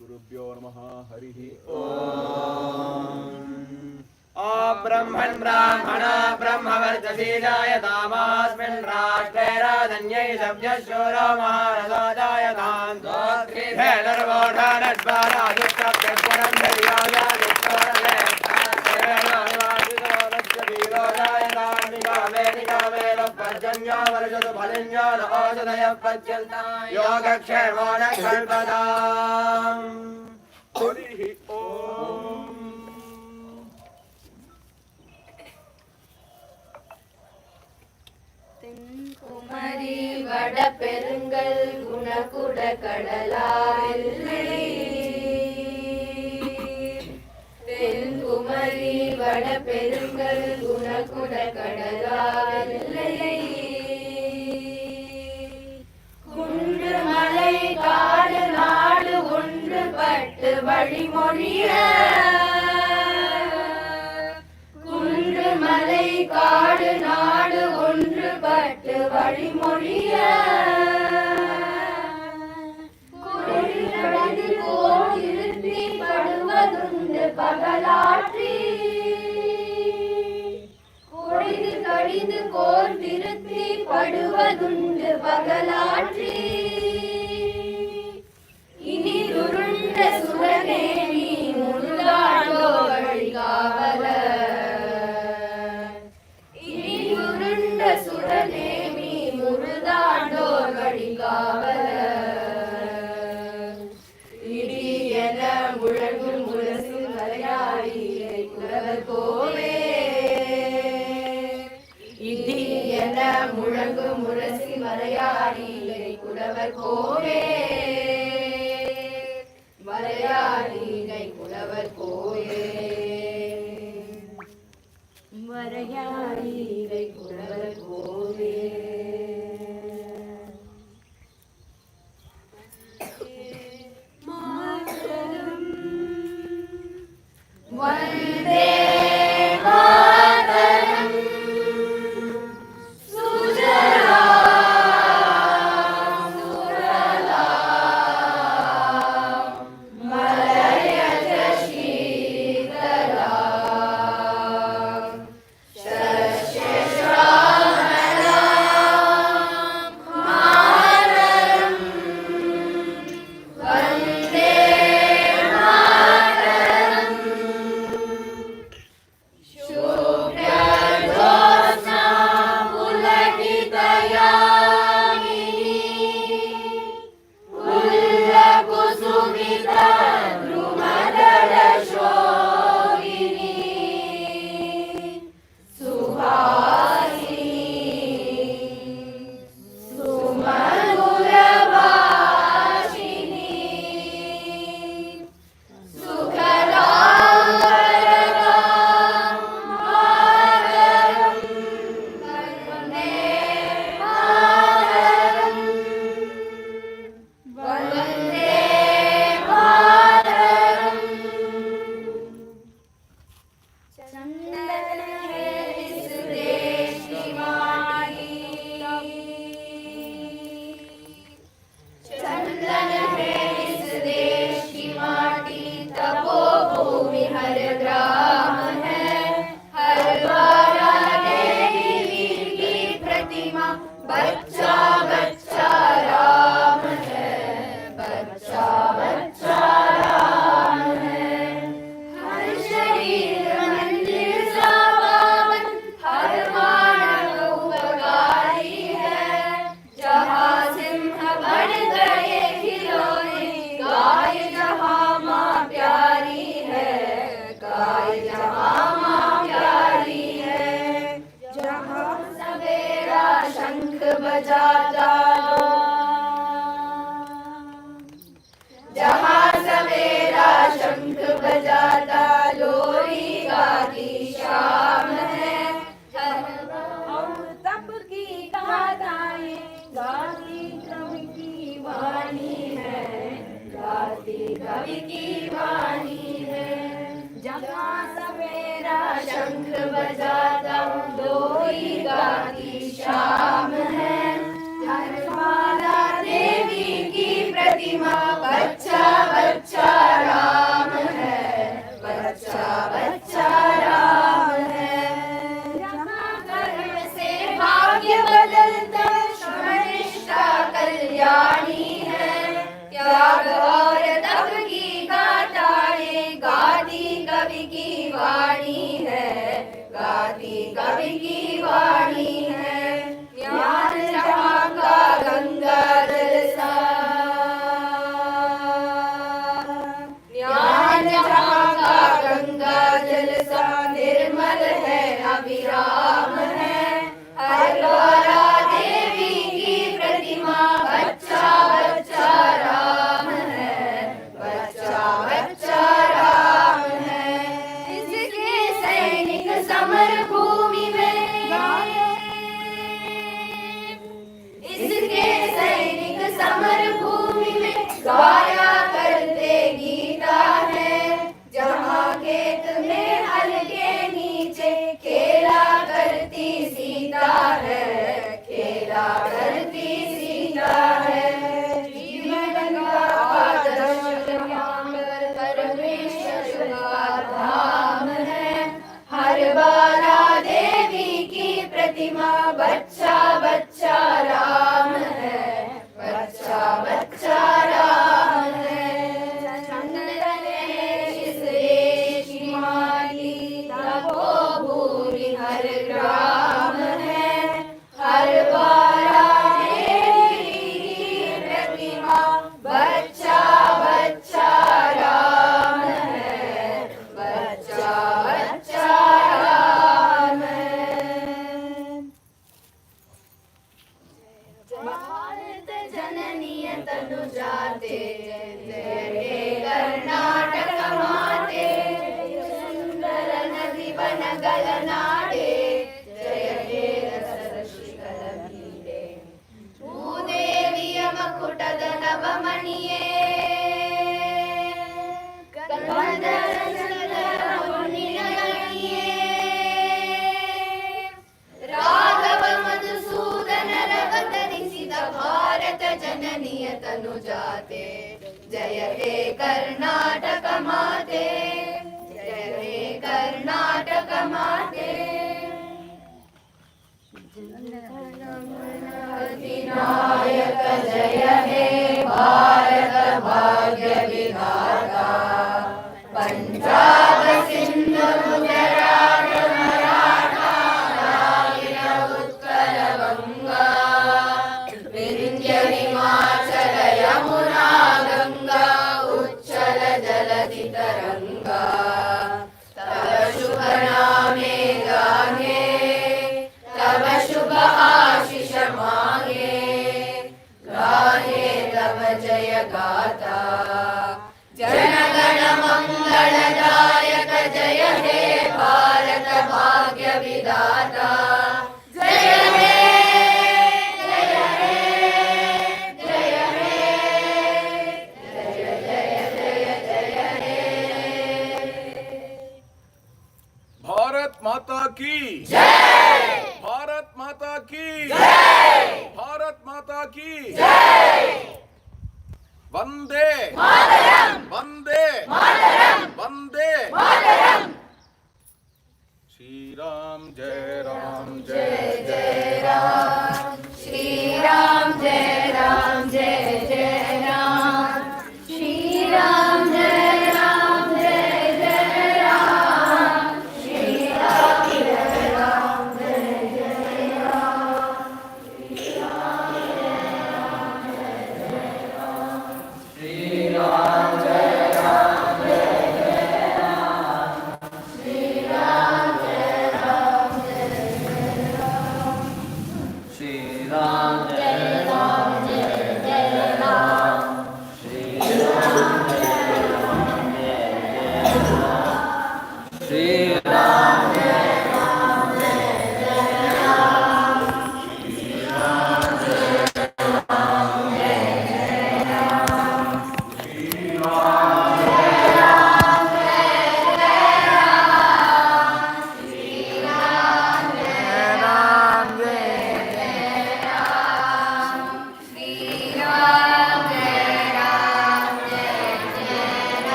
गुरुभ्यो नमः हरिः ओम ब्रह्मन् ब्राह्मण ब्रह्मवर्चसी जायतामास्मिन् राष्ट्रे राजन्यै सभ्यशूरो महारथो जायताम् धेनुर्वोढानद्वारायुक्तभ्यस्वरम् धैर्यायायुक्तोरले वीरो जायताम् निकामे निकामे पर्जन्यो वर्षतु फलिन्यो न ओषधयः पच्यन्ताम् योगक्षेमो न कल्पताम् हरिः ॐ குமரி வடபெருங்கல் குணகுட கடலாவில்லை தென்குமரி வடபெருங்கல் குணகுட கடலாவில்லை குன்று மலை காடு நாடு ஒன்றுபட்டு வழிமொழிய குன்று மலை காடு நாடு ஒன்றுபட்டு வழிமொழிய திருத்தி படுவதுண்டு பகலாற்றி கொடிது கடிது கோர் திருத்தி படுவதுண்டு பகலாற்றி இனி உருண்ட சுரநேமி முருகாண்டோ வழிகாவல இனி உருண்ட சுரநேமி முருதாண்டோ வழிகாவல இடி என முழங்கும் முரசு மலையாளியை குறவர் போவே இடி என முழங்கும் முரசு மலையாளியை குறவர் போவே வரையாளிகை குலவர் கோயே வரையாளிகை குலவர் கோயே மாதரம் வந்தே மாதரம் சுஜலா சுரலா மலயஜ ஸ்ரீதலா சஸ்யஸ்ராமலா மாதரம் வந்தே மாதரம் शुभ्रजोत्स्ना पुलकितयामिनी पुल्लकुसुमितद्रुमदलशोभिनी सुहासिनी सुमधुरभाषिणी सुखदावरदां मातरं वन्दे मातरं वन्दे मातरं चंदन है इस देश की माटी चंदन है इस देश की माटी तपोभूमि हर ग्राम है हर द्वारा देवी वीर की प्रतिमा बच्चा बच्चा राम है बच्चा बच्चा राम है हर शरीर मंदिर सा पावन हर मानव उपकारी है जहाँ सिंह बन गए खिलौने गाय जहाँ माँ प्यारी है गाय जहाँ माँ प्यारी है जहाँ सवेरा शंख बजाता जहाँ सवेरा शंख बजाता लोरी गाती शाम है और तप की गाथाएं गाती कवि की वाणी है गाती कवि की वाणी है जहाँ सवेरा शंख बजाता लोरी गाती शाम है हर माला देवी की प्रतिमा बच्चा बच्चा राम है, बच्चा बच्चा राम है। जहाँ कर्म से भाग्य बदलता श्रमनिष्ठा कल्याणी है। त्याग और तप की गाथाएं गाती कवि की वाणी है, गाती कवि की वाणी है। ज्ञान जहाँ का गंगा जल सा, ज्ञान जहाँ का गंगा जल सा निर्मल है, अविराम है। हर द्वारा देवी की प्रतिमा बच्चा बच्चा राम है, बच्चा बच्चा राम है। इसके सैनिक समर भूमि में, इसके सैनिक समर भूमि में गाया करते गीता है। जहाँ खेत में हल के नीचे खेला करती सीता है, खेला करती सीता है। जीवन का आदर्श परमेश्वर का धाम है। हर बारा देवी की प्रतिमा बच्चा बच्चा राम है, बच्चा बच्चा राम है। चंद्र ने जिस देश की माली तपो भूमि हर ग्राम है। हर बारा देवी की प्रतिमा बच्चा बच्चा राम है, बच्चा बच्चा राम है। भारत जननी तनु जाते, जय हे कर्नाटक माते। सुंदर नदी बन गलनाडे, जय हे रस शिखर भीडे। भूदेविय मकुटद नवमणिये, कंधर चंद्र मुनिनयनिये। राघव मधुसूदन रव धरिसिद भारत जननीय तनु जाते, जय हे कर्नाटक माते, जय हे कर्नाटक माते। अधिनायक जय हे भारत भाग्य विधाता। पंजाब सिंधु गुजरात मराठा द्राविड़ उत्कल बंगा। विंध्य हिमाचल यमुना गंगा उच्चल जलधि तरंगा। तब शुभ नामे गाहे, तब शुभ आशीष मांगे। गाहे तब जय गाथा, जनगण मंगलदायक जय हे भारत भाग्य विधाता। जय हे जय हे जय हे जय जय जय जय हे। भारत माता की जय, भारत माता की जय, भारत माता की जय। वंदे मातरम, वंदे मातरम, वंदे मातरम। श्री राम जय राम जय जय राम, श्री राम जय राम, जय जय राम। श्री राम जय राम, जय जय राम। श्री राम जय राम, जय जय राम। श्री राम जय राम, जय जय राम। श्री राम जय राम, जय जय राम। श्री राम जय राम, जय जय राम। श्री राम जय राम, जय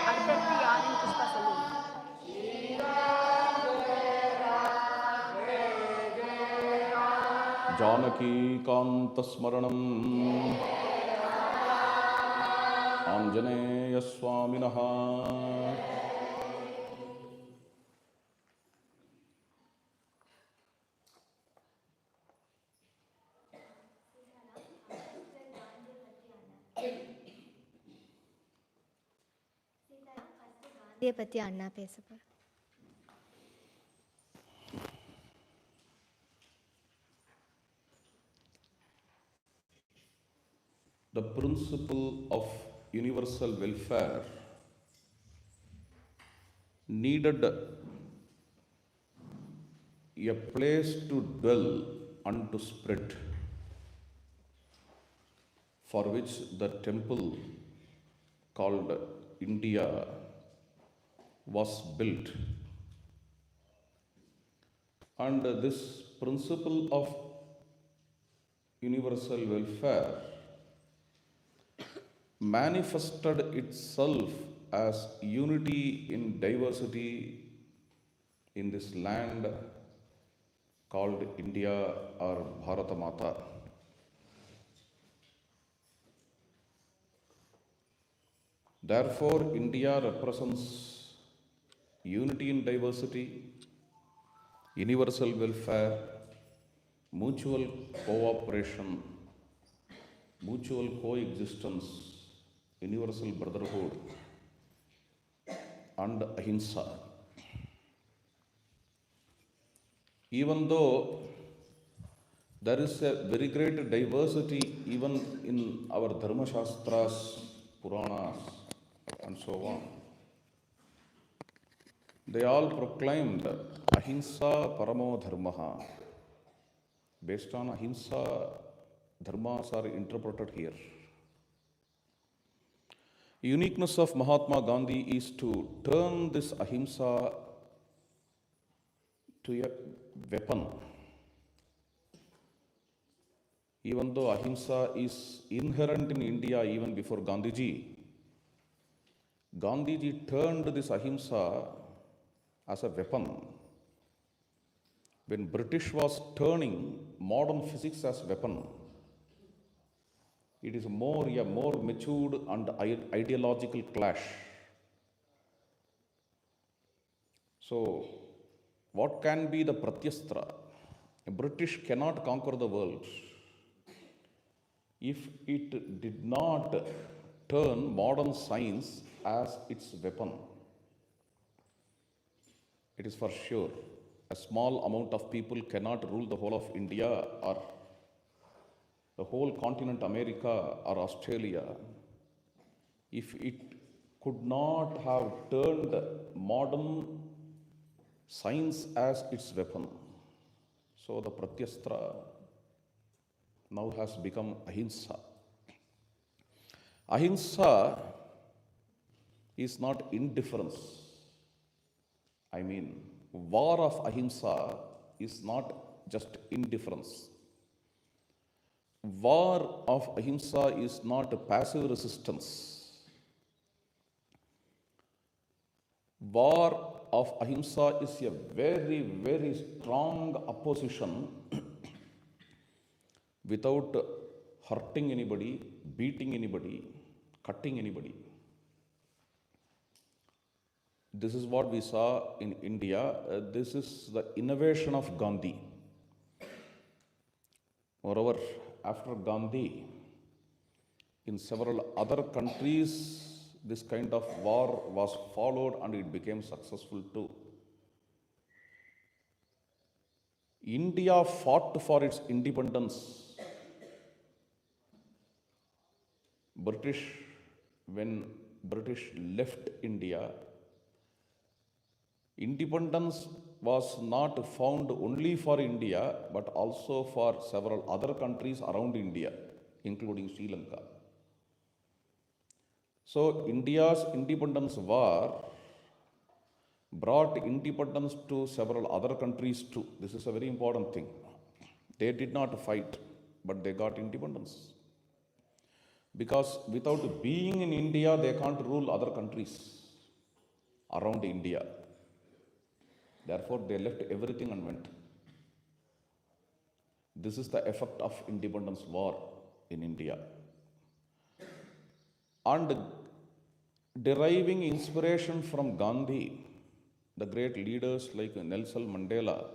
அடுத்தடுத்து யாருன்னு புஷ்பா சொல்லுவாங்க. जानकीकान्तस्मरणम् आञ्जनेयस्वामिनः இதை பற்றி அண்ணா பேச போகிறார். The principle of universal welfare needed a place to dwell and to spread, for which the temple called India was built. And this principle of universal welfare manifested itself as unity in diversity in this land called India or Bharata Mata. Therefore, India represents unity in diversity, universal welfare, mutual cooperation, mutual coexistence, universal brotherhood, and ahimsa. Even though there is a very great diversity even in our Dharma Shastras, Puranas, and so on, they all proclaimed ahimsa paramo dharmaha. Based on ahimsa, dharmas are interpreted here. Uniqueness of Mahatma Gandhi is to turn this ahimsa to a weapon. Even though ahimsa is inherent in India even before Gandhiji, Gandhiji turned this ahimsa as a weapon. When British was turning modern physics as weapon, it is a more matured and ideological clash. So, what can be the pratyastra? A British cannot conquer the world if it did not turn modern science as its weapon. It is for sure. A small amount of people cannot rule the whole of India or the whole continent America or Australia if it could not have turned modern science as its weapon. So the pratyastra now has become ahimsa. Ahimsa is not indifference. I mean, war of ahimsa is not just indifference. War of ahimsa is not a passive resistance. War of ahimsa is a very, very strong opposition without hurting anybody, beating anybody, cutting anybody. This is what we saw in India. This is the innovation of Gandhi. Moreover, after Gandhi, in several other countries, this kind of war was followed and it became successful too. India fought for its independence. When British left India, independence was not found only for India, but also for several other countries around India, including Sri Lanka. So, India's independence war brought independence to several other countries too. This is a very important thing. They did not fight, but they got independence. Because without being in India, they can't rule other countries around India. Therefore, they left everything and went. This is the effect of independence war in India. And deriving inspiration from Gandhi, the great leaders like Nelson Mandela,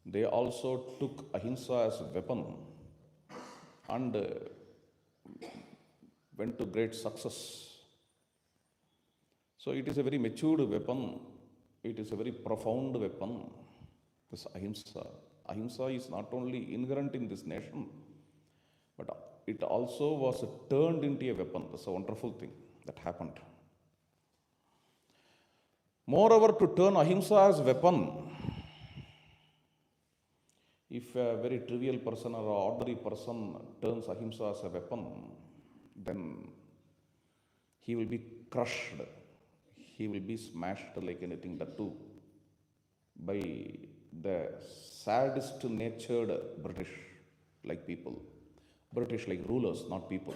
they also took ahimsa as a weapon and went to great success. So it is a very matured weapon. It is a very profound weapon, this ahimsa. Ahimsa is not only inherent in this nation, but it also was turned into a weapon. That's a wonderful thing that happened. Moreover, to turn ahimsa as weapon, if a very trivial person or an ordinary person turns ahimsa as a weapon, then he will be crushed. He will be smashed like anything, that too, by the sadist natured British like people. British like rulers, not people.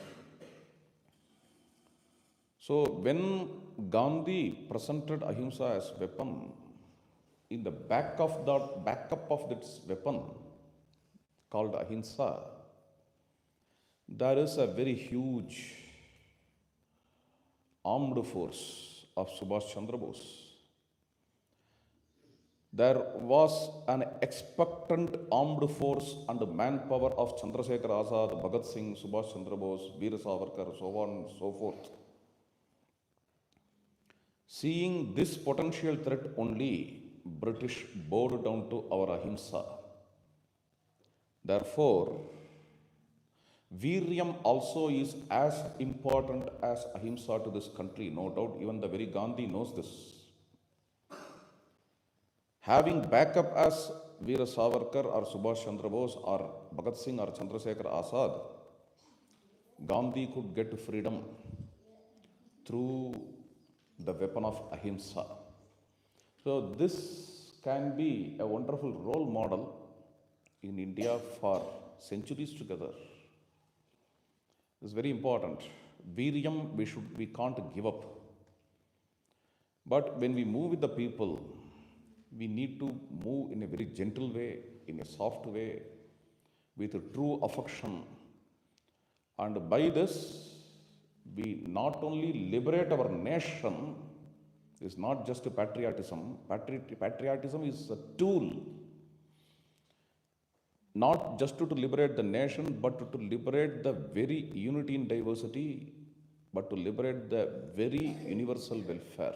So when Gandhi presented ahimsa as weapon, in the backup of this weapon called ahimsa, there is a very huge armed force of Subhash Chandra Bose. There was an expectant armed force and manpower of Chandrasekhar Azad, Bhagat Singh, Subhash Chandra Bose, Veer Savarkar, so on and so forth. Seeing this potential threat only, British bowed down to our ahimsa. Therefore, Viryam also is as important as ahimsa to this country. No doubt, even the very Gandhi knows this. Having backup as Veer Savarkar or Subhash Chandra Bose or Bhagat Singh or Chandrasekhar Azad, Gandhi could get freedom through the weapon of ahimsa. So this can be a wonderful role model in India for centuries together. It's very important. Viryam, we can't give up. But when we move with the people, we need to move in a very gentle way, in a soft way, with a true affection. And by this, we not only liberate our nation. It's not just patriotism. Patriotism is a tool, not just to liberate the nation, but to liberate the very unity in diversity, but to liberate the very universal welfare.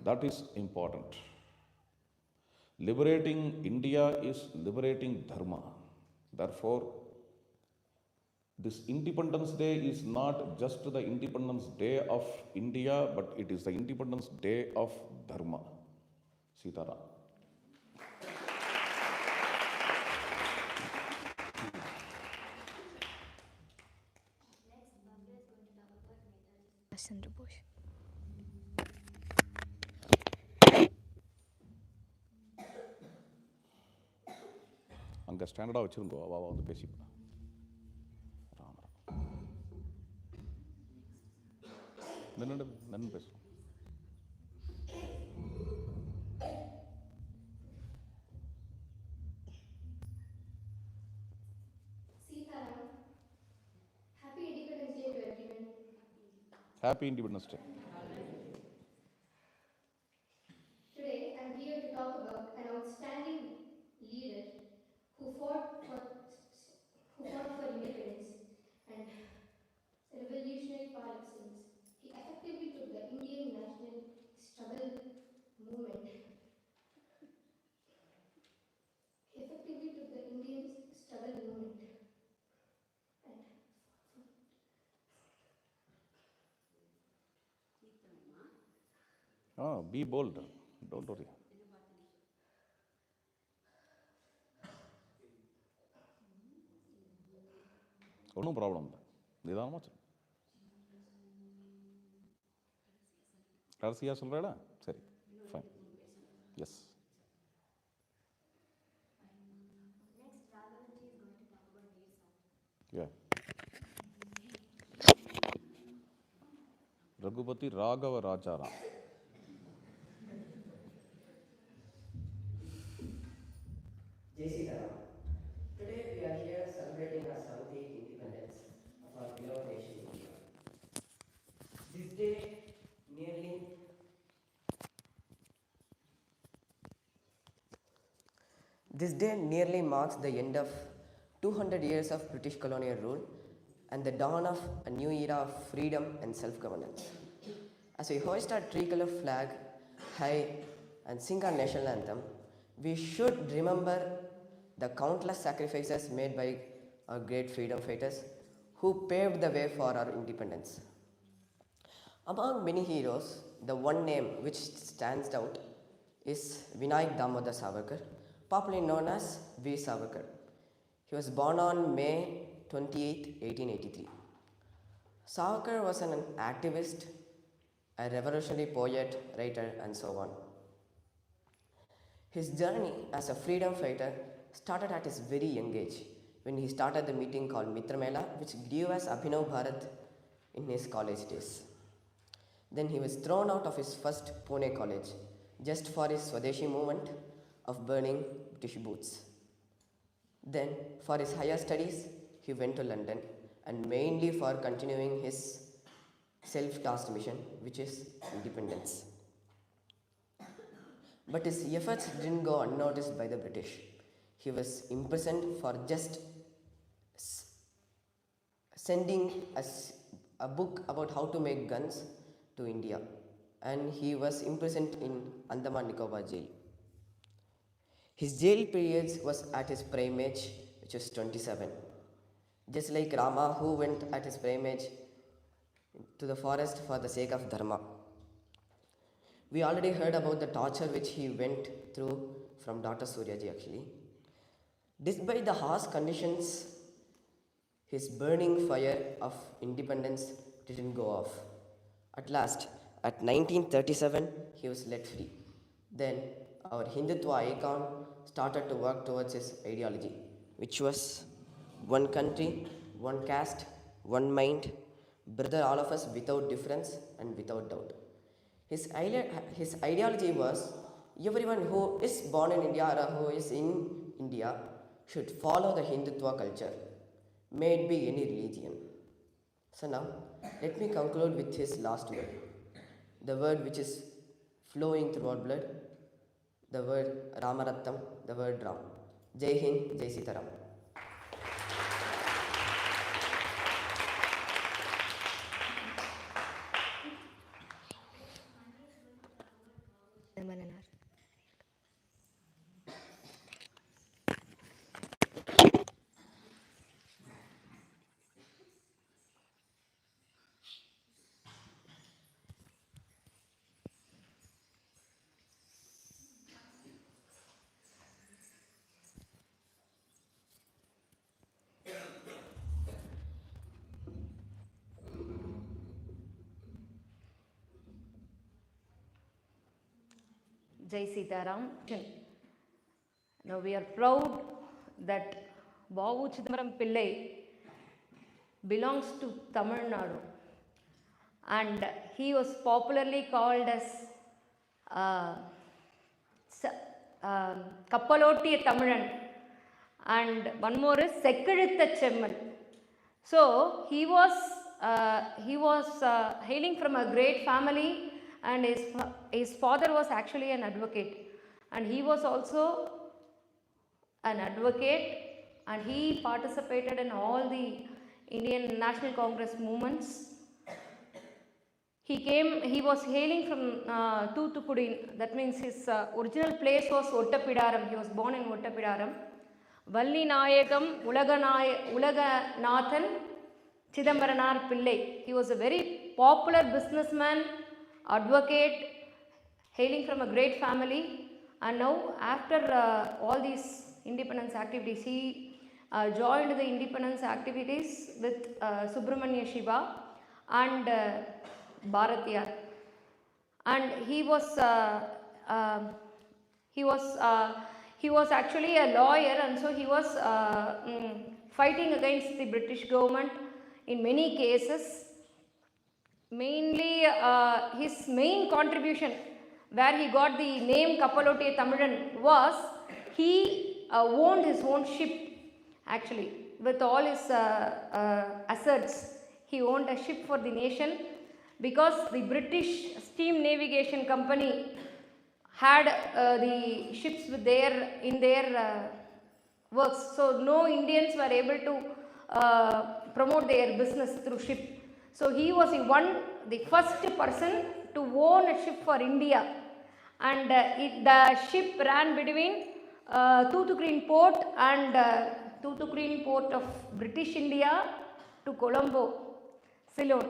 That is important. Liberating India is liberating Dharma. Therefore, this Independence Day is not just the Independence Day of India, but it is the Independence Day of Dharma. Sitaram. Chandra Bose. அங்கே ஸ்டாண்டர்டாக வச்சுருங்கோ அவாவா வந்து பேசிப்பா. நின்று பேசும். Happy Independence Day. Today, I'm here to talk about an outstanding leader who fought for independence and revolutionary par excellence. He effectively took the Indian national struggle movement. Be bold. Don't worry. ஒன்றும் problem இல்லை, நிதானமாக சொல்லு. கடைசியாக சொல்கிறேடா, சரி, fine, yes. Yeah. Raghupati Raghava Rajaram. Today we are here celebrating our 70th independence of our beloved nation India. This day nearly marks the end of 200 years of British colonial rule and the dawn of a new era of freedom and self-governance. As we hoist our tricolour flag high and sing our national anthem, we should remember the countless sacrifices made by our great freedom fighters who paved the way for our independence. Among many heroes, the one name which stands out is Vinayak Damodar Savarkar, popularly known as V. Savarkar. He was born on May 28, 1883. Savarkar was an activist, a revolutionary poet, writer, and so on. His journey as a freedom fighter started at his very young age when he started the meeting called Mitra Mela, which grew as Abhinav Bharat in his college days. Then he was thrown out of his first Pune college just for his Swadeshi movement of burning British boots. Then, for his higher studies, he went to London and mainly for continuing his self-tasked mission, which is independence. But his efforts didn't go unnoticed by the British. He was imprisoned for just sending a book about how to make guns to India, and he was imprisoned in Andaman Nicobar jail. His jail periods was at his prime age, which was 27. Just like Rama, who went at his prime age to the forest for the sake of Dharma. We already heard about the torture which he went through from Dr. Suryaji actually. Despite the harsh conditions, his burning fire of independence didn't go off. At last, at 1937, he was let free. Then, our Hindutva icon started to work towards his ideology, which was one country, one caste, one mind, brother all of us without difference and without doubt. His ideology was everyone who is born in India or who is in India should follow the Hindutva culture, may it be any religion. So now, let me conclude with his last word, the word which is flowing through our blood, the word Ramarattam, the word Ram. Jai Hind, Jai Sitaram. Jai Sitaram. Now we are proud that Babu Chidambaram Pillai belongs to Tamil Nadu, and he was popularly called as Kappalotiya Tamilan, and one more is Sekkizhutha Chemmal. So he was hailing from a great family, and his father was actually an advocate, and he was also an advocate, and he participated in all the Indian National Congress movements. He was hailing from Thoothukudi, that means his original place was Ottapidaram. He was born in Ottapidaram. Velu Nachiyar Ulaganathan Chidambaram Pillai. He was a very popular businessman, advocate, hailing from a great family, and now after all these independence activities, he joined the independence activities with Subramanya Shiva and Bharatiyar, and he was actually a lawyer, and so he was fighting against the British government in many cases. mainly his main contribution where he got the name Kapalotiya Tamilan was he owned his own ship actually with all his assets. He owned a ship for the nation because the British Steam Navigation Company had the ships with in their works. So no Indians were able to promote their business through ship. So he was the first person to own a ship for India, and the ship ran between Toothukkureen port and Toothukkureen port of British India to Colombo, Ceylon,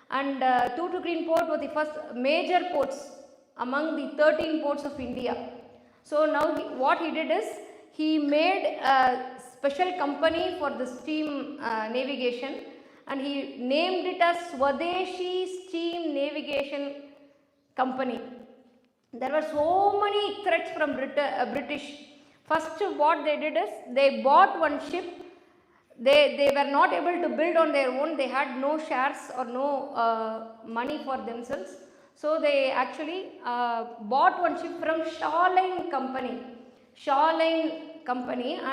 and Toothukkureen port was the first major ports among the 13 ports of India. So now what he did is he made a special company for the steam navigation, and he named it as Swadeshi Steam Navigation Company. There were so many threats from British. First what they did is they bought one ship. They were not able to build on their own. They had no shares or no money for themselves. So they actually bought one ship from Shoreline Company,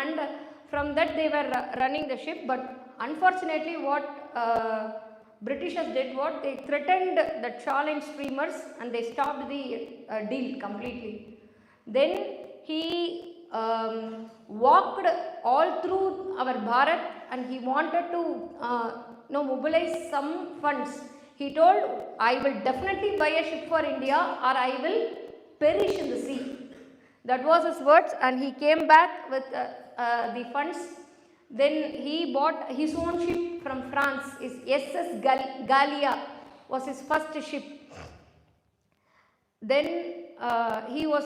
and from that they were running the ship. But unfortunately what Britishers did, what they threatened the Shoreline steamers and they stopped the deal completely. Then he walked all through our Bharat and he wanted to mobilize some funds. He told, I will definitely buy a ship for India or I will perish in the sea. That was his words, and he came back with the funds. Then he bought his own ship from France. His SS Gallia was his first ship. Then he was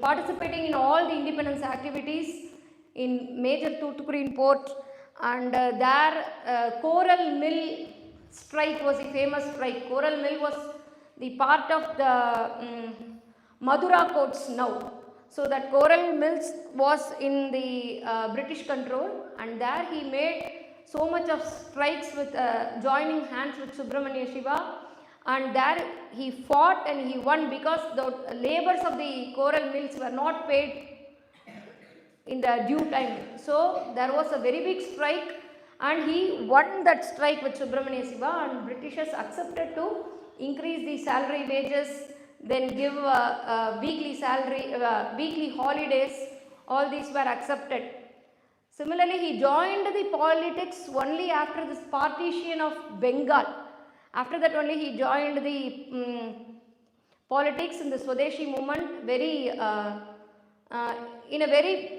participating in all the independence activities in major Toothukkureen port, and there Coral Mill strike was a famous strike. Coral Mill was the part of the Madura courts now. So that Coral Mills was in the British control, and there he made so much of strikes with joining hands with Subramania Shiva, and there he fought and he won because the labours of the Coral Mills were not paid in the due time. So there was a very big strike and he won that strike with Subramania Shiva, and Britishers accepted to increase the salary wages, then give weekly salary, weekly holidays. All these were accepted. Similarly, he joined the politics only after this partition of Bengal. After that only he joined the politics in the Swadeshi movement in a very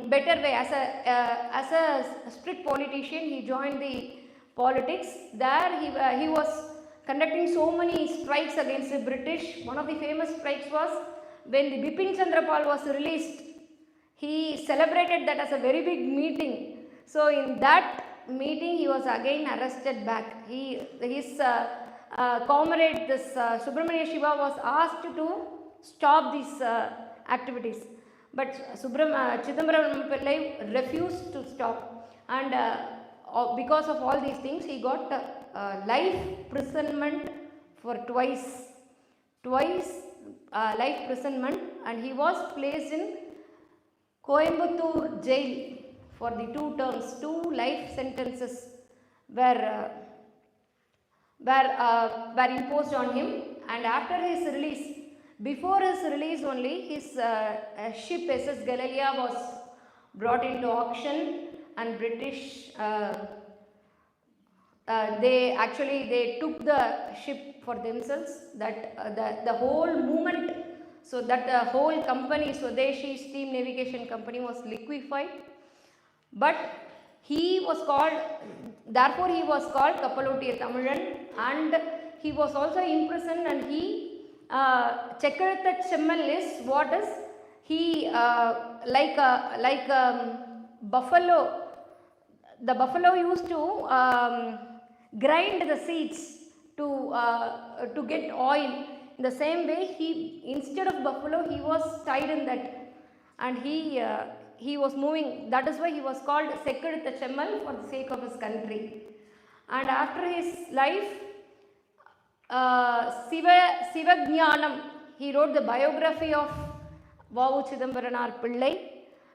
better way. As a strict politician, he joined the politics. There he was conducting so many strikes against the British. One of the famous strikes was when the Bipin Chandra Pal was released. He celebrated that as a very big meeting. So in that meeting he was again arrested back. His comrade, this Subramania Shiva, was asked to stop these activities, but Chidambaram Pillai refused to stop, and because of all these things he got life imprisonment for twice life imprisonment, and he was placed in Coimbatore jail for the 2 terms. 2 life sentences were imposed on him, and after his release, before his release only, his ship SS Gallia was brought into auction, and British they took the ship for themselves. That the whole movement, so that the whole company, Swadeshi Steam Navigation Company, was liquefied. But therefore he was called Kapalotiya Tamilan, and he was also imprisoned, and he Chekkaratha Chemmal is what is he buffalo. The buffalo used to grind the seeds to get oil. In the same way, instead of buffalo, he was tied in that, and he he was moving, that is why he was called Sekkedutha Chemmal for the sake of his country. And after his life, Sivajnanam, he wrote the biography of Vavu Chidambaram Pillai,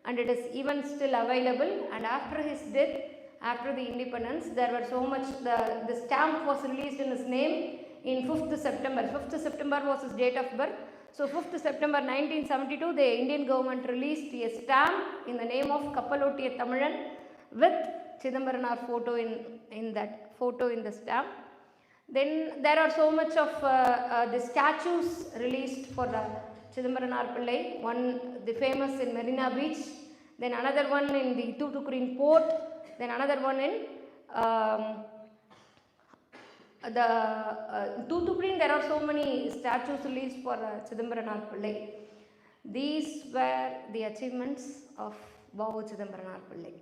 and it is even still available. And after his death, after the independence, there were so much, the stamp was released in his name in 5th September. 5th September was his date of birth. So 5th September 1972, the Indian government released a stamp in the name of Kappalottiya Tamilan with Chidambaram photo in that photo in the stamp. Then there are so much of the statues released for Chidambaram Pillai. One, the famous in Marina Beach, then another one in the Tuticorin port, then another one in Tuticorin. There are so many statues released for Chidambaram Pillai. These were the achievements of Vavu Chidambaram Pillai.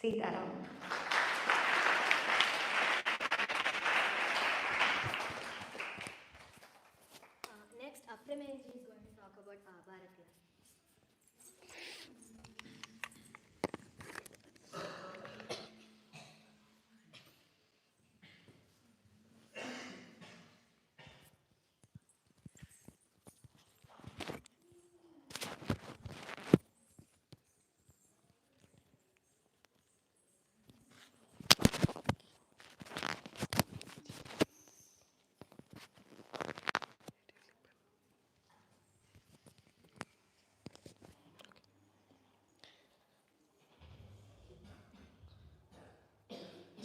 Sitaram. Next, Apramesh is going to talk about Bharat.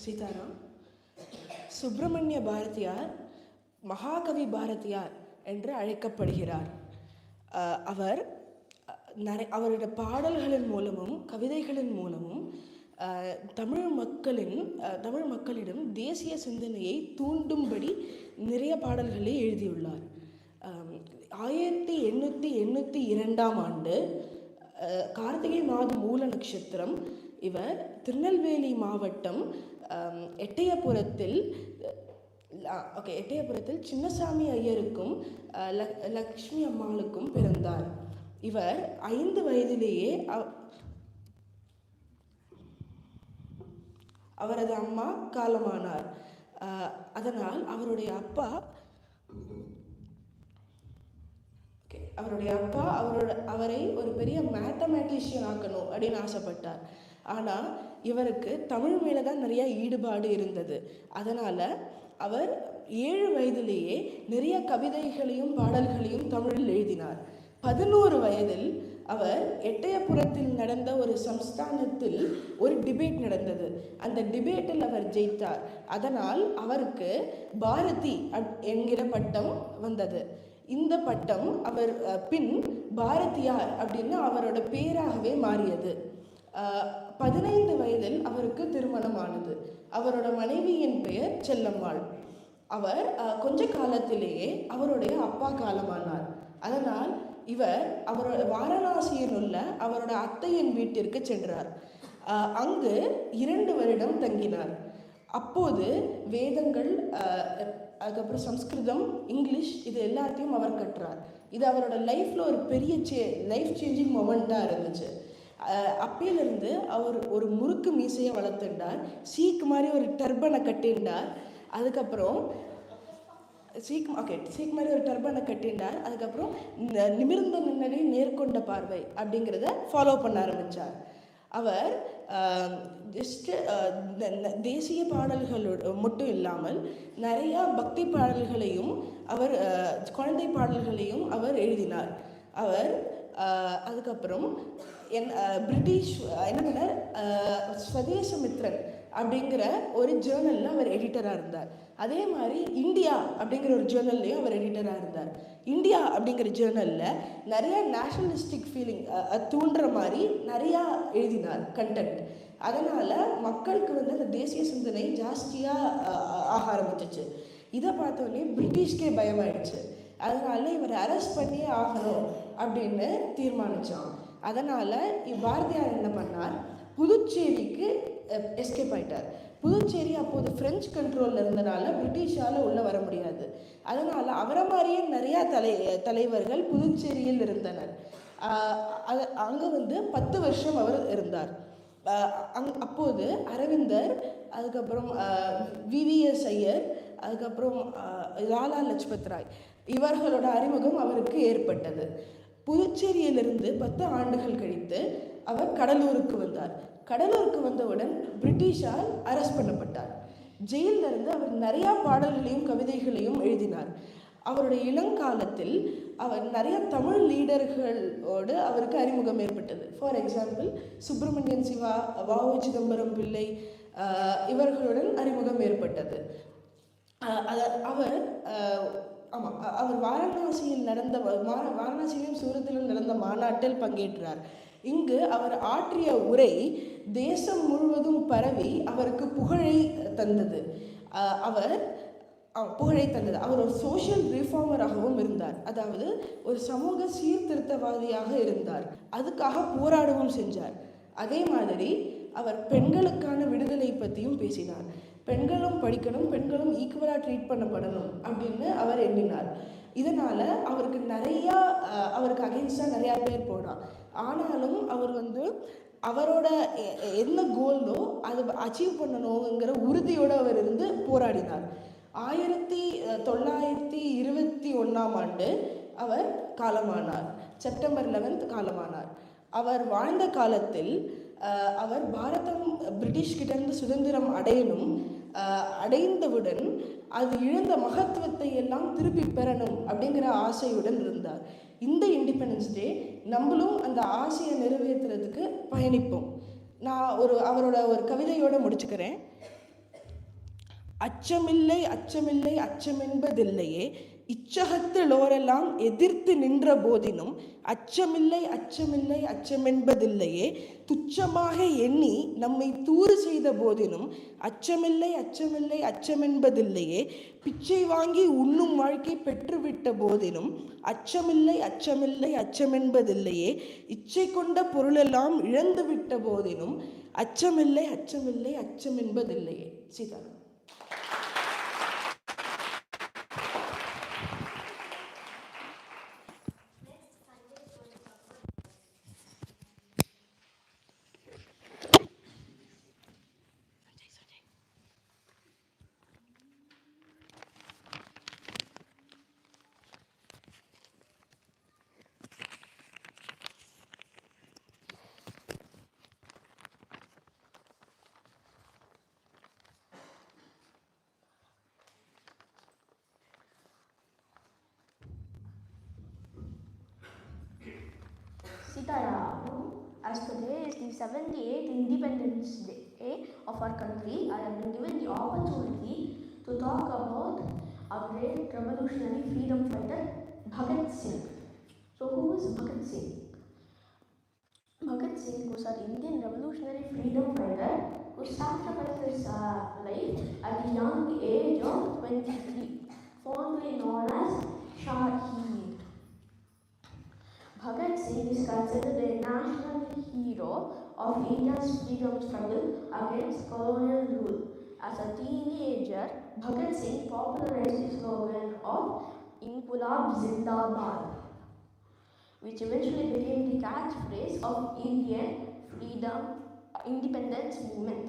Sitaram. Subramania Bharathiyar Mahakavi Bharathiyar என்று அழைக்கப்படுகிறார். அவர் அவருடைய பாடல்களின் மூலமும் கவிதைகளின் மூலமும் தமிழ் மக்களிடம் தேசிய சிந்தனையை தூண்டும்படி நிறைய பாடல்களை எழுதியுள்ளார். 1882 ஆண்டு கார்த்திகை மாதம் மூல நட்சத்திரம் இவர் திருநெல்வேலி மாவட்டம் எட்டயபுரத்தில் சின்னசாமி ஐயருக்கும் லக்ஷ்மி அம்மாளுக்கும் பிறந்தார். இவர் 5 வயதிலேயே அவரது அம்மா காலமானார். அதனால் அவருடைய அப்பா அவரை ஒரு பெரிய மேத்தமேட்டிஷியன் ஆக்கணும் அப்படின்னு ஆசைப்பட்டார். ஆனால் இவருக்கு தமிழ் மேலே தான் நிறைய ஈடுபாடு இருந்தது. அதனால் அவர் 7 வயதிலேயே நிறைய கவிதைகளையும் பாடல்களையும் தமிழில் எழுதினார். 11 வயதில் அவர் எட்டயபுரத்தில் நடந்த ஒரு சம்ஸ்தானத்தில் ஒரு டிபேட் நடந்தது. அந்த டிபேட்டில் அவர் ஜெயித்தார். அதனால் அவருக்கு பாரதி என்கிற பட்டம் வந்தது. இந்த பட்டம் அவர் பின் பாரதியார் அப்படின்னு அவரோட பேராகவே மாறியது. 15 வயதில் அவருக்கு திருமணமானது. அவரோட மனைவியின் பெயர் செல்லம்மாள். அவர் கொஞ்ச காலத்திலேயே அவருடைய அப்பா காலமானார். அதனால் இவர் அவரோட வாரணாசியில் உள்ள அவரோட அத்தையின் வீட்டிற்கு சென்றார். அங்கு 2 வருடம் தங்கினார். அப்போது வேதங்கள், அதுக்கப்புறம் சம்ஸ்கிருதம், இங்கிலீஷ் இது எல்லாத்தையும் அவர் கற்றார். இது அவரோட லைஃப்பில் ஒரு பெரிய லைஃப் சேஞ்சிங் மொமெண்ட்டாக இருந்துச்சு. அப்பையிலிருந்து அவர் ஒரு முறுக்கு மீசையை வளர்த்துட்டார். சீக்கு மாதிரி ஒரு டர்பனை கட்டிண்டார். அதுக்கப்புறம் சீக் மாதிரி ஒரு டர்பனை கட்டிண்டார். அதுக்கப்புறம் நிமிர்ந்த நின்னடி நேர்கொண்ட பார்வை அப்படிங்கிறத ஃபாலோ பண்ண ஆரம்பித்தார். அவர் தேசிய பாடல்களோடு மட்டும் இல்லாமல் நிறையா பக்தி பாடல்களையும் அவர் குழந்தை பாடல்களையும் அவர் எழுதினார். அவர் அதுக்கப்புறம் பிரிட்டிஷ் என்ன பண்ணார், ஸ்வதேசமித்ரன் அப்படிங்கிற ஒரு ஜேர்னலில் அவர் எடிட்டராக இருந்தார். அதே மாதிரி இந்தியா அப்படிங்கிற ஒரு ஜேர்னல்லையும் அவர் எடிட்டராக இருந்தார். இந்தியா அப்படிங்கிற ஜேர்னலில் நிறையா நேஷனலிஸ்டிக் ஃபீலிங் தூண்டுற மாதிரி நிறையா எழுதினார் கண்டென்ட். அதனால் மக்களுக்கு அந்த தேசிய சிந்தனை ஜாஸ்தியாக ஆக ஆரம்பிச்சிச்சு. இதை பார்த்தோன்னே பிரிட்டிஷ்கே பயமாயிடுச்சு. அதனால் இவர் அரெஸ்ட் பண்ணியே ஆகணும் அப்படின்னு தீர்மானித்தான். அதனால் பாரதியார் என்ன பண்ணார், புதுச்சேரிக்கு எஸ்கேப் ஆகிட்டார். புதுச்சேரி அப்போது ஃப்ரெஞ்சு கண்ட்ரோலில் இருந்தனால பிரிட்டிஷால் உள்ளே வர முடியாது. அதனால் அவரை மாதிரியே நிறையா தலைவர்கள் புதுச்சேரியில் இருந்தனர். அங்கே வந்து 10 வருஷம் அவர் இருந்தார். அப்போது அரவிந்தர், அதுக்கப்புறம் விவிஎஸ் ஐயர், அதுக்கப்புறம் லாலா லஜ்பத் ராய் இவர்களோட அறிமுகம் அவருக்கு ஏற்பட்டது. புதுச்சேரியிலிருந்து 10 ஆண்டுகள் கழித்து அவர் கடலூருக்கு வந்தார். கடலூருக்கு வந்தவுடன் பிரிட்டிஷால் அரெஸ்ட் பண்ணப்பட்டார். ஜெயிலிருந்து அவர் நிறையா பாடல்களையும் கவிதைகளையும் எழுதினார். அவருடைய இளங்காலத்தில் அவர் நிறைய தமிழ் லீடர்களோடு அவருக்கு அறிமுகம் ஏற்பட்டது. For example Subramanian Siva, VO. சிதம்பரம் பிள்ளை இவர்களுடன் அறிமுகம் ஏற்பட்டது. அவர் வாரணாசியிலும் சூரத்திலும் நடந்த மாநாட்டில் பங்கேற்றார். இங்கு அவர் ஆற்றிய உரை தேசம் முழுவதும் பரவி அவருக்கு புகழை தந்தது. அவர் ஒரு சோஷியல் ரிஃபார்மராகவும் இருந்தார். அதாவது ஒரு சமூக சீர்திருத்தவாதியாக இருந்தார். அதுக்காக போராடவும் செஞ்சார். அதே மாதிரி அவர் பெண்களுக்கான விடுதலை பற்றியும் பேசினார். பெண்களும் படிக்கணும், பெண்களும் ஈக்குவலாக ட்ரீட் பண்ணப்படணும் அப்படின்னு அவர் எண்ணினார். இதனால் அவருக்கு அகென்ஸ்டாக நிறையா பேர் போனார். ஆனாலும் அவர் வந்து அவரோட என்ன கோலோ அதை அச்சீவ் பண்ணணுங்கிற உறுதியோடு அவர் இருந்து போராடினார். 1921 அவர் காலமானார். செப்டம்பர் 11 காலமானார். அவர் வாழ்ந்த காலத்தில் அவர் பாரதம் பிரிட்டிஷ்கிட்டேருந்து சுதந்திரம் அடைந்தவுடன் அது இழந்த மகத்துவத்தை எல்லாம் திருப்பி பெறணும் அப்படிங்கிற ஆசையுடன் இருந்தார். இந்த இண்டிபெண்டன்ஸ் டே நம்மளும் அந்த ஆசையை நிறைவேற்றுறதுக்கு பயணிப்போம். நான் அவரோட ஒரு கவிதையோடு முடிச்சுக்கிறேன். அச்சமில்லை அச்சமில்லை அச்சமென்பதில்லையே, இச்சகத்திலோரெல்லாம் எதிர்த்து நின்ற போதினும் அச்சமில்லை அச்சமில்லை அச்சமென்பதில்லையே, துச்சமாக எண்ணி நம்மை தூறு செய்த போதினும் அச்சமில்லை அச்சமில்லை அச்சமென்பதில்லையே, பிச்சை வாங்கி உண்ணும் வாழ்க்கை பெற்றுவிட்ட போதினும் அச்சமில்லை அச்சமில்லை அச்சமென்பதில்லையே, இச்சை கொண்ட பொருளெல்லாம் இழந்துவிட்ட போதினும் அச்சமில்லை அச்சமில்லை அச்சமென்பதில்லையே. Sitaram. As today is the 78th Independence Day of our country, I have been given the opportunity to talk about our great revolutionary freedom fighter, Bhagat Singh. So who is Bhagat Singh? Bhagat Singh was an Indian revolutionary freedom fighter who sacrificed his life at the young age of 23, fondly known as Shahid. Bhagat Singh is considered a national hero of India's freedom struggle against colonial rule. As a teenager, Bhagat Singh popularized the slogan of Inqilab Zindabad, which eventually became the catchphrase of Indian independence movement.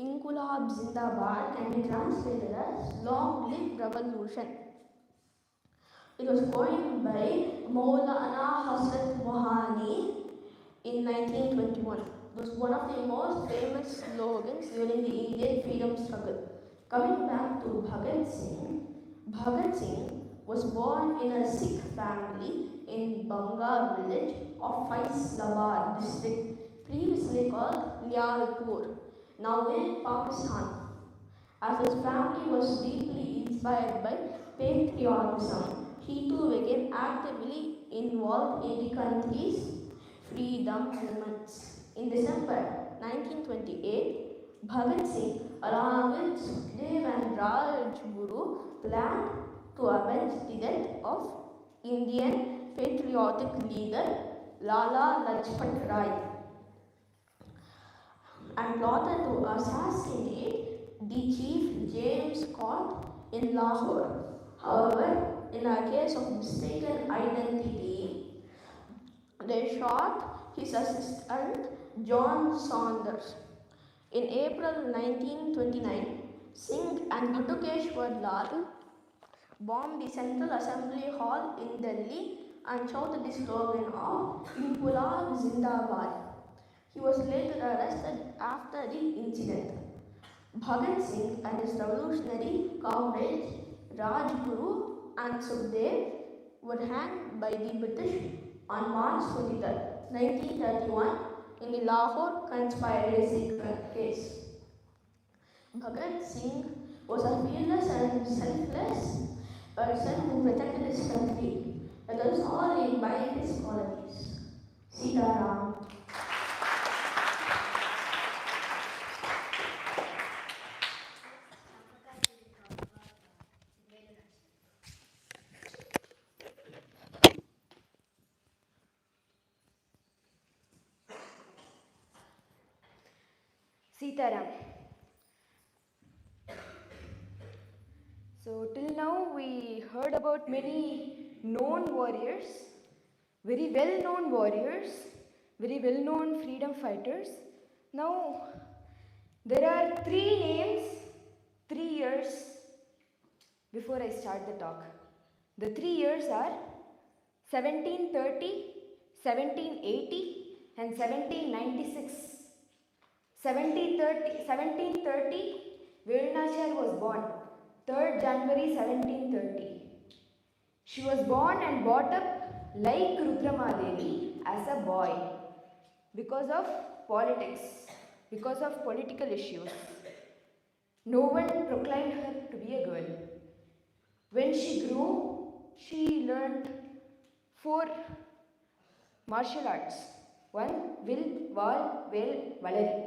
Inqilab Zindabad can be translated as Long Live Revolution. It was coined by Maulana Hasrat Mohani in 1921. It was one of the most famous slogans during the Indian freedom struggle. Coming back to Bhagat Singh was born in a Sikh family in Bangar village of Faisalabad district, previously called Lialpur, now in Pakistan. As his family was deeply inspired by patriotism, he too became actively involved in the country's freedom movements. In December 1928, Bhagat Singh, along with Sukhdev and Rajguru, planned to avenge the death of Indian patriotic leader Lala Lajpat Rai and plotted to assassinate the chief James Scott in Lahore. However, in a case of mistaken identity, they shot his assistant John Saunders. In April 1929, Singh and Bhatukeshwar Lal bombed the Central Assembly Hall in Delhi and shouted the slogan of Inqulab Zindabad. He was later arrested after the incident. Bhagat Singh and his revolutionary comrades Rajguru and Sukhdev were hanged by the British on March 23, 1931 in the Lahore conspiracy case. Bhagat Singh was a fearless and selfless person who protected his country. Let us all imbibe his qualities. Sitaram. Sitaram. So till now we heard about many known warriors, very well known warriors, very well known freedom fighters. Now there are 3 names, 3 years before I start the talk. The 3 years are 1730, 1780 and 1796. 1730, Velu Nachiyar was born 3rd January 1730. She was born and brought up like Rudramadevi as a boy because of politics, because of political issues. No one proclaimed her to be a girl. When she grew, she learned 4 martial arts. 1. Vil, Val, Vel, Valari.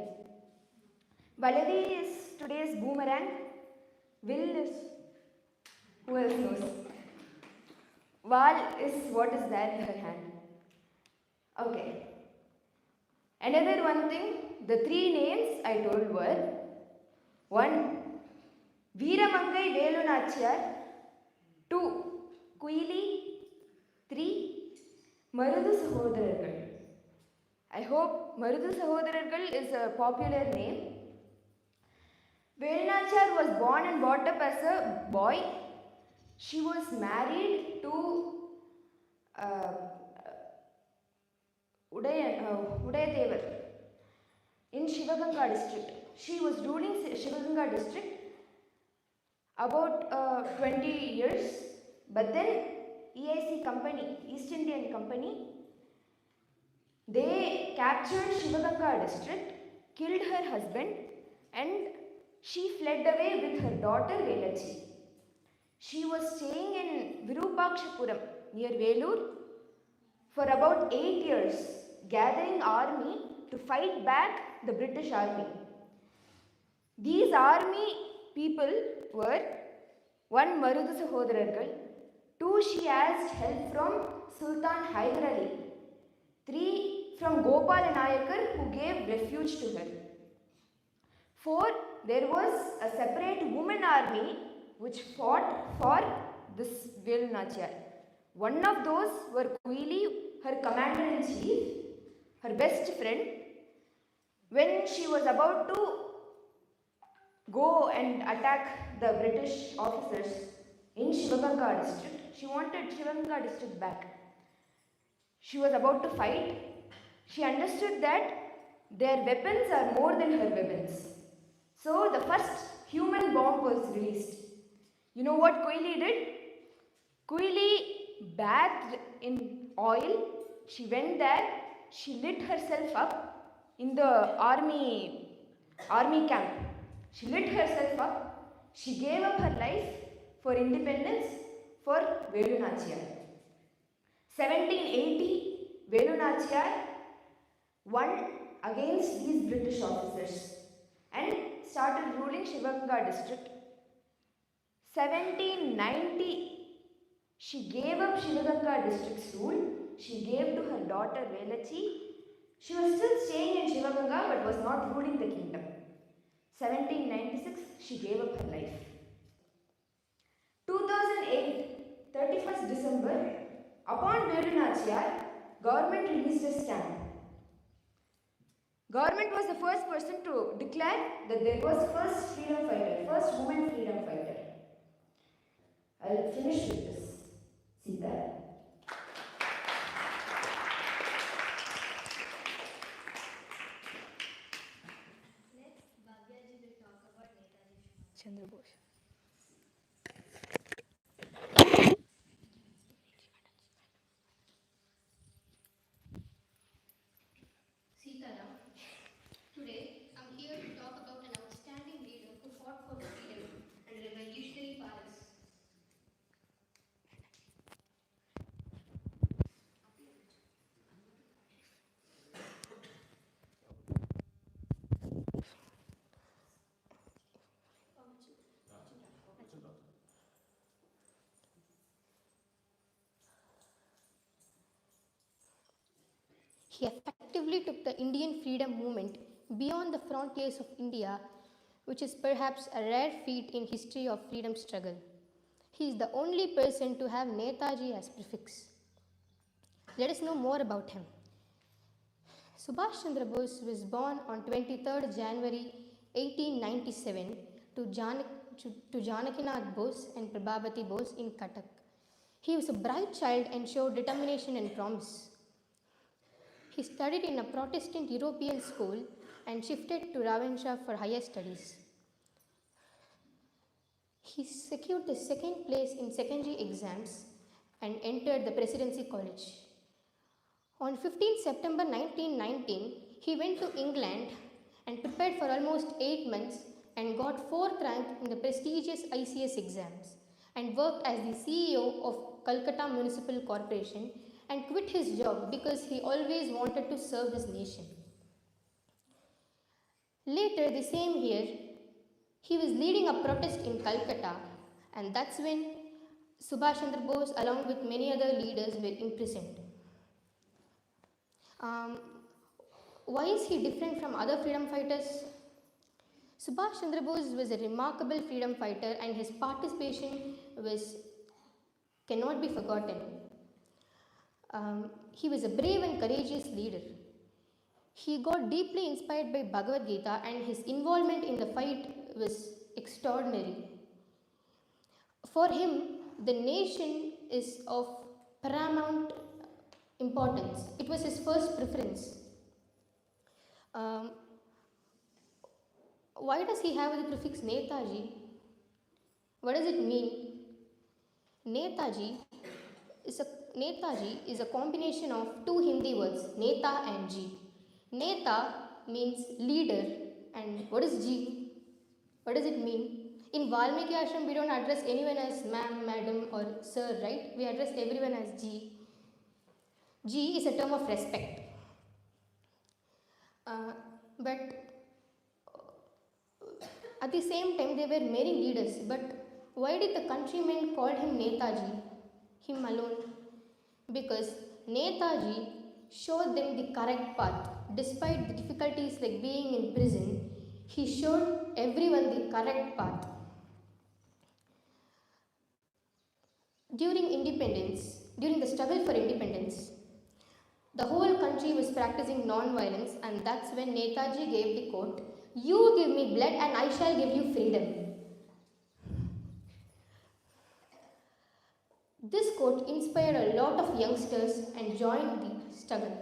Valari is today's boomerang. Will is, who else knows? Val is what is there in her hand. Okay. Another one thing, the 3 names I told were 1. Veeramangai Velu Nachiyar. 2. Kuili. 3. Marudu Sahodarargal. I hope Marudu Sahodarargal is a popular name. Velu Nachiyar was born and brought up as a boy. She was married to Udayadevar in Shivaganga district. She was ruling Shivaganga district about 20 years, but then EIC company, East Indian company, they captured Shivaganga district, killed her husband, and she fled away with her daughter Velachi. She was staying in Virupakshapuram near Velur for about 8 years, gathering army to fight back the British army. These army people were 1. Marudu Sahodarargal, 2. She asked help from Sultan Hyder Ali, 3. from Gopal Nayakar who gave refuge to her, 4. there was a separate women army which fought for this Velu Nachiyar. One of those were Kuili, her commander-in-chief, her best friend. When she was about to go and attack the British officers in Shivaganga district, she wanted Shivaganga district back. She was about to fight. She understood that their weapons are more than her weapons. So the first human bomb was released. You know what Kuili did? Kuili bathed in oil. She went there. She lit herself up in the army camp. She lit herself up. She gave up her life for independence for Velu Nachiyar. 1780, Velu Nachiyar won against these British officers and started ruling Shivaganga district. 1790, she gave up Shivaganga district's rule. She gave to her daughter Velachi. She was still staying in Shivaganga but was not ruling the kingdom. 1796, she gave up her life. 2008, 31st December, upon Velu Nachiyar government released a stamp. Government was the first person to declare that there was first freedom fighter, first woman freedom fighter. I'll finish with this. Sita. Chandra Bose. Sitaram. Today, I'm here to talk about an outstanding leader who fought for freedom and revolutionary powers. He effectively took the Indian freedom movement beyond the frontiers of India, which is perhaps a rare feat in history of freedom struggle. He is the only person to have Netaji as prefix. Let us know more about him. Subhash Chandra Bose was born on 23rd January 1897 to Janakinath Bose and Prabhavati Bose in Cuttack. He was a bright child and showed determination and promise. He studied in a Protestant European school and shifted to Ravenshaw for higher studies. He secured the second place in secondary exams and entered the Presidency College. On 15 September 1919, he went to England and prepared for almost 8 months and got 4th rank in the prestigious ICS exams and worked as the CEO of Calcutta Municipal Corporation and quit his job because he always wanted to serve his nation. Later the same year, he was leading a protest in Calcutta, and that's when Subhash Chandra Bose along with many other leaders were imprisoned. Why is he different from other freedom fighters? Subhash Chandra Bose was a remarkable freedom fighter and his participation cannot be forgotten. He was a brave and courageous leader. He got deeply inspired by Bhagavad Gita and his involvement in the fight was extraordinary. For him, the nation is of paramount importance. It was his first preference. Why does he have the prefix Netaji? What does it mean? Netaji is a combination of two Hindi words, Neta and Ji. Neta means leader, and what is Ji? What does it mean? In ValmikiAshrama, we don't address anyone as ma'am, madam, or sir, right? We address everyone as Ji. Ji is a term of respect. But at the same time, there were many leaders. But why did the countrymen call him Netaji, him alone? Because Netaji showed them the correct path. Despite the difficulties like being in prison, he showed everyone the correct path. During the struggle for independence, the whole country was practicing non-violence, and that's when Netaji gave the quote, "You give me blood and I shall give you freedom." This quote inspired a lot of youngsters and joined the struggle.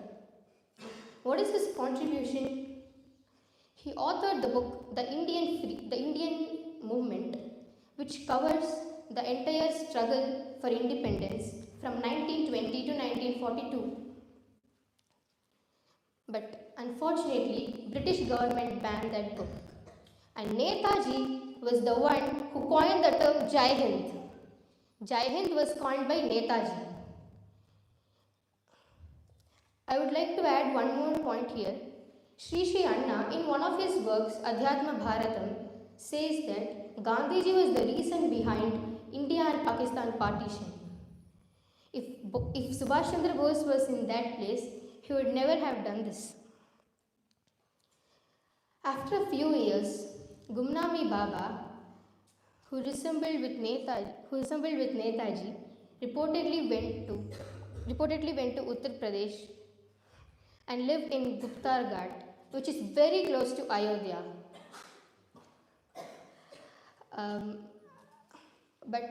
What is his contribution? He authored the book, The Indian Movement, which covers the entire struggle for independence from 1920 to 1942. But unfortunately, British government banned that book. And Netaji was the one who coined the term Jai Hind. Jai Hind was coined by Netaji. I would like to add one more point here. Sri Anna, in one of his works, Adhyatma Bharatam, says that Gandhiji was the reason behind India and Pakistan partition. If Subhash Chandra Bose was in that place, he would never have done this. After a few years, Gumnami Baba, who resembled with Netaji, reportedly went to reportedly went to Uttar Pradesh and lived in Guptar Ghat, which is very close to Ayodhya. But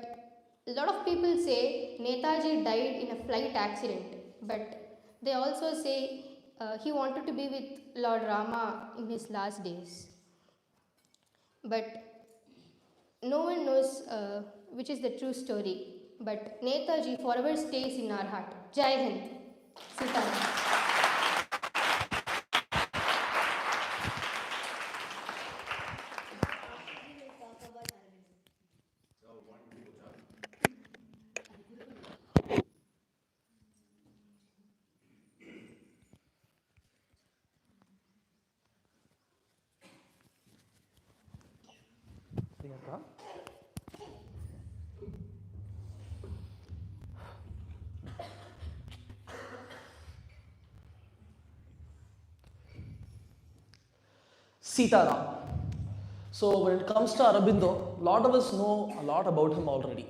a lot of people say Netaji died in a flight accident, but they also say he wanted to be with Lord Rama in his last days. But no one knows which is the true story. But Netaji forever stays in our heart. Jai Hind. Sitaram. Sitaram. So when it comes to Aurobindo, a lot of us know a lot about him already.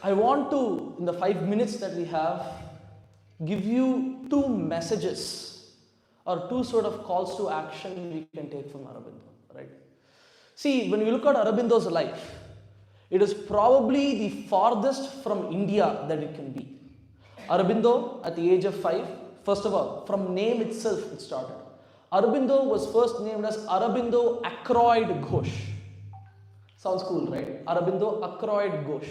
I want to, in the 5 minutes that we have, give you two messages or two sort of calls to action we can take from Aurobindo, right? See, when we look at Aurobindo's life, it is probably the farthest from India that it can be. Aurobindo, at the age of 5, first of all, from name itself it started. Aurobindo was first named as Aurobindo Ackroyd Ghosh. Sounds cool, right? Aurobindo Ackroyd Ghosh.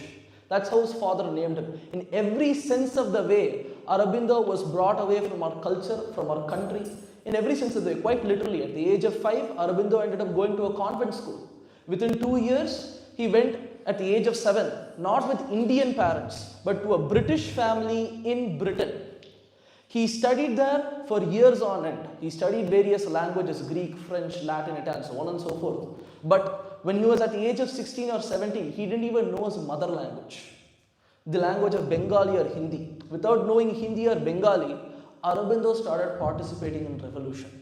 That's how his father named him. In every sense of the way, Aurobindo was brought away from our culture, from our country. In every sense of the way, quite literally, at the age of 5, Aurobindo ended up going to a convent school. Within 2 years, he went at the age of 7, not with Indian parents, but to a British family in Britain. He studied there for years on end. He studied various languages, Greek, French, Latin, Italian, so on and so forth. But when he was at the age of 16 or 17, he didn't even know his mother language, the language of Bengali or Hindi. Without knowing Hindi or Bengali, Aurobindo started participating in revolution.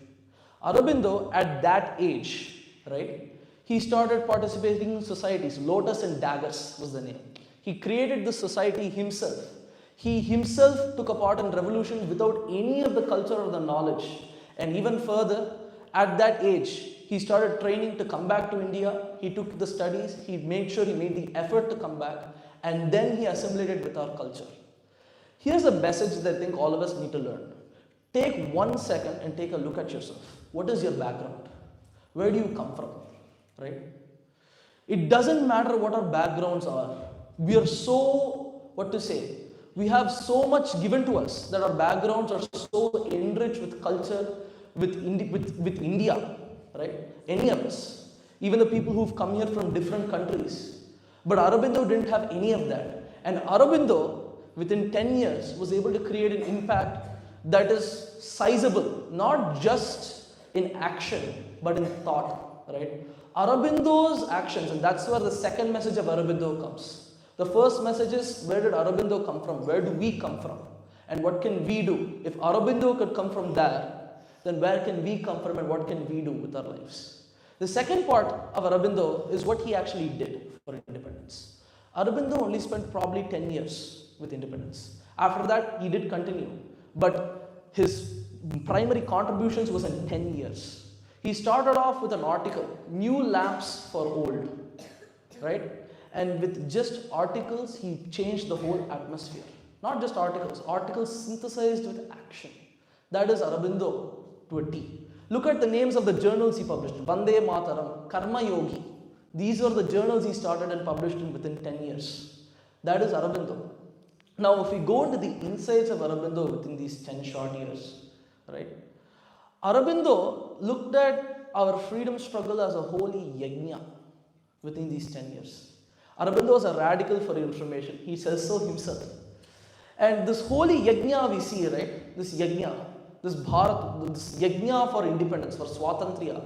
Aurobindo, at that age, right, he started participating in societies. Lotus and Daggers was the name. He created this society himself. He himself took a part in revolution without any of the culture or the knowledge. And even further, at that age, he started training to come back to India. He took the studies, he made sure he made the effort to come back, and then he assimilated with our culture. Here's a message that I think all of us need to learn. Take 1 second and take a look at yourself. What is your background? Where do you come from? Right? It doesn't matter what our backgrounds are. We are so, what to say, we have so much given to us that our backgrounds are so enriched with culture, with India, right? Any of us, even the people who've come here from different countries. But Aurobindo didn't have any of that. And Aurobindo, within 10 years, was able to create an impact that is sizable, not just in action, but in thought, right? Aurobindo's actions, and that's where the second message of Aurobindo comes. The first message is, where did Aurobindo come from? Where do we come from? And what can we do? If Aurobindo could come from there, then where can we come from and what can we do with our lives? The second part of Aurobindo is what he actually did for independence. Aurobindo only spent probably 10 years with independence. After that, he did continue, but his primary contributions was in 10 years. He started off with an article, New Lamps for Old, right? And with just articles, he changed the whole atmosphere. Not just articles, articles synthesized with action. That is Aurobindo to a T. Look at the names of the journals he published. Vande Mataram, Karma Yogi. These were the journals he started and published in within 10 years. That is Aurobindo. Now, if we go into the insights of Aurobindo within these 10 short years, right? Aurobindo looked at our freedom struggle as a holy yajna within these 10 years. Aurobindo was a radical for information. He says so himself. And this holy yajna we see, right? This yajna, this Bharat, this yajna for independence, for Swatantriya.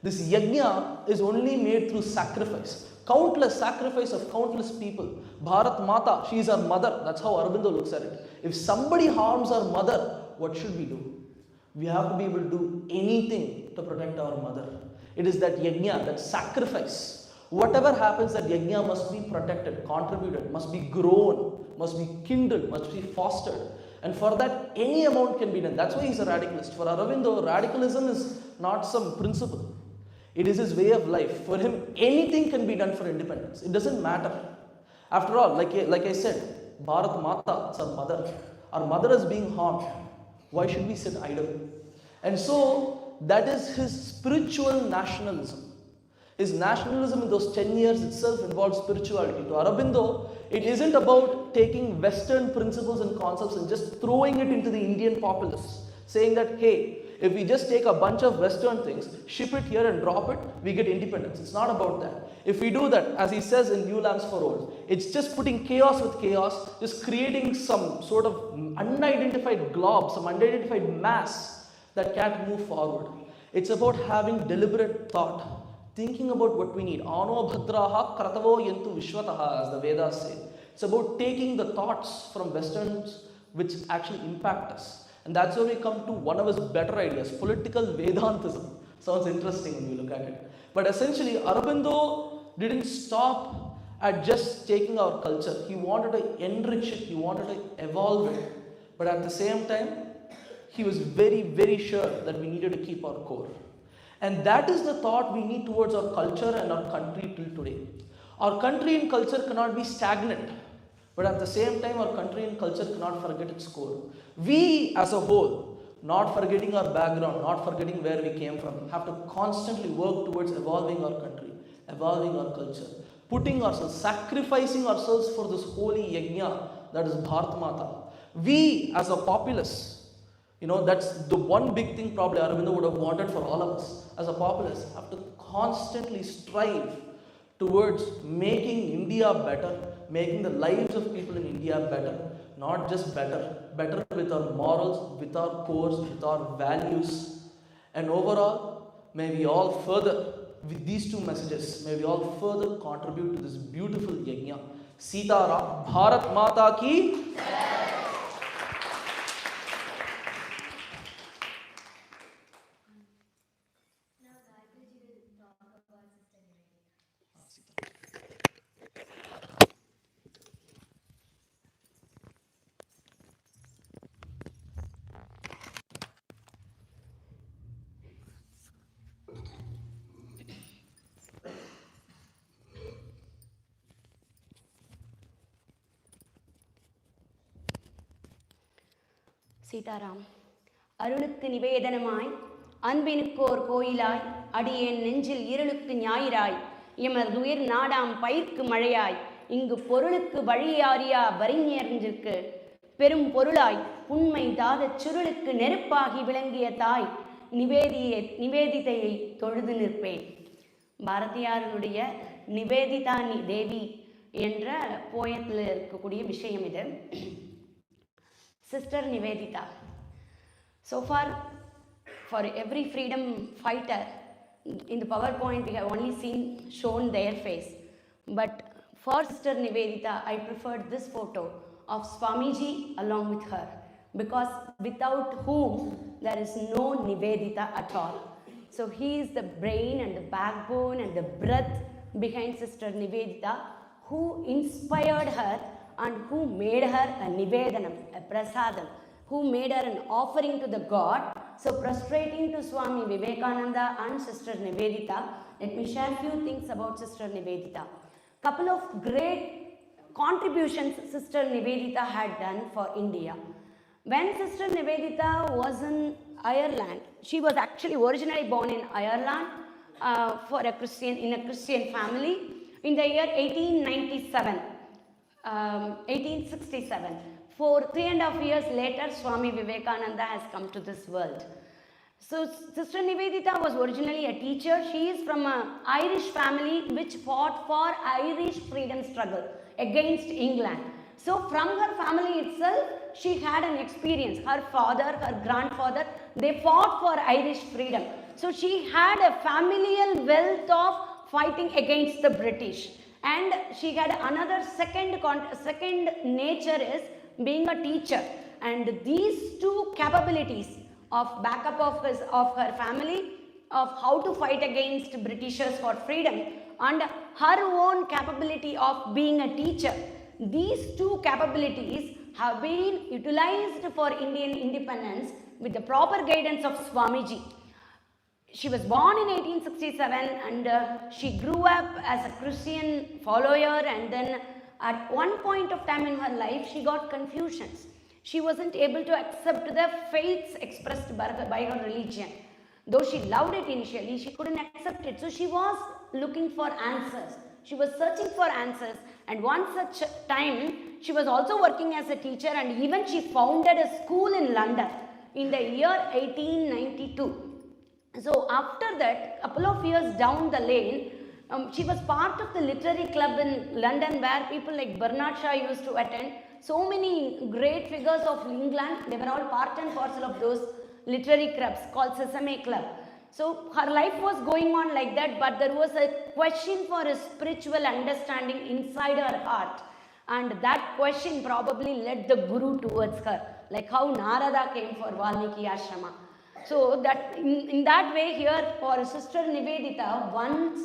This yajna is only made through sacrifice. Countless sacrifice of countless people. Bharat Mata, she is our mother. That's how Aurobindo looks at it. If somebody harms our mother, what should we do? We have to be able to do anything to protect our mother. It is that yajna, that sacrifice. Whatever happens, that yajna must be protected, contributed, must be grown, must be kindled, must be fostered. And for that, any amount can be done. That's why he's a radicalist. For Aurobindo, radicalism is not some principle. It is his way of life. For him, anything can be done for independence. It doesn't matter. After all, like I said, Bharat Mata, it's our mother. Our mother is being harmed. Why should we sit idle? And so, that is his spiritual nationalism. His nationalism in those 10 years itself involved spirituality. To Aurobindo, it isn't about taking Western principles and concepts and just throwing it into the Indian populace, saying that, hey, if we just take a bunch of Western things, ship it here and drop it, we get independence. It's not about that. If we do that, as he says in New Lamps for Old, it's just putting chaos with chaos, just creating some sort of unidentified glob, some unidentified mass that can't move forward. It's about having deliberate thought, thinking about what we need. Ano bhadraha kratavo yentu vishwataha, as the Vedas say. It's about taking the thoughts from Westerns which actually impact us. And that's where we come to one of his better ideas, political Vedantism. Sounds interesting when you look at it. But essentially, Aurobindo didn't stop at just taking our culture. He wanted to enrich it, he wanted to evolve it. But at the same time, he was very, very sure that we needed to keep our core. And that is the thought we need towards our culture and our country till today. Our country and culture cannot be stagnant. But at the same time, our country and culture cannot forget its core. We as a whole, not forgetting our background, not forgetting where we came from, have to constantly work towards evolving our country, evolving our culture, putting ourselves, sacrificing ourselves for this holy yajna that is Bharat Mata. We as a populace, that's the one big thing probably Aurobindo would have wanted for all of us. As a populace, have to constantly strive towards making India better, making the lives of people in India better, not just better with our morals, with our cores, with our values. And overall, may we all further, with these two messages, may we all further contribute to this beautiful yajna. Sitaram, Bharat Mata ki. Sitaram. அருளுக்கு நிவேதனமாய் அன்பினுக்கோர் கோயிலாய் அடியேன் நெஞ்சில் இருளுக்கு ஞாயிறாய் எமதுயிர் நாடாம் பயிர்க்கு மழையாய் இங்கு பொருளுக்கு வழியாரியா வரிஞர்ஞ்சிற்கு பெரும் பொருளாய் உண்மை தாத சுருளுக்கு நெருப்பாகி விளங்கிய தாய் நிவேதிதையை தொழுது நிற்பேன். பாரதியாருடைய நிவேதிதா தேவி என்ற போயத்தில் இருக்கக்கூடிய விஷயம் இது. Sister Nivedita. So far, for every freedom fighter, in the PowerPoint we have only shown their face. But for Sister Nivedita, I preferred this photo of Swamiji along with her, because without whom there is no Nivedita at all. So he is the brain and the backbone and the breath behind Sister Nivedita, who inspired her and who made her a nivedanam, a prasadam, who made her an offering to the God. So prostrating to Swami Vivekananda and Sister Nivedita, let me share few things about Sister Nivedita. Couple of great contributions Sister Nivedita had done for India. When Sister Nivedita was in Ireland, she was actually originally born in Ireland in a Christian family in the year 1897. 1867. For 3.5 years later, Swami Vivekananda has come to this world. So Sister Nivedita was originally a teacher. She is from an Irish family which fought for Irish freedom struggle against England. So from her family itself, she had an experience. Her father, her grandfather, they fought for Irish freedom. So she had a familial wealth of fighting against the British. And she had another second nature is being a teacher. And these two capabilities of backup of her family, of how to fight against Britishers for freedom, and her own capability of being a teacher, these two capabilities have been utilized for Indian independence with the proper guidance of Swamiji. She was born in 1867 and she grew up as a Christian follower, and then at one point of time in her life she got confusions. She wasn't able to accept the faiths expressed by her religion. Though she loved it initially, she couldn't accept it. So she was looking for answers. She was searching for answers, and one such time she was also working as a teacher, and even she founded a school in London in the year 1892. So after that, couple of years down the lane, she was part of the literary club in London where people like Bernard Shaw used to attend. So many great figures of England, they were all part and parcel of those literary clubs called Sesame Club. So her life was going on like that, but there was a question for a spiritual understanding inside her heart, and that question probably led the Guru towards her, like how Narada came for ValmikiAshrama. So that in that way here for Sister Nivedita, once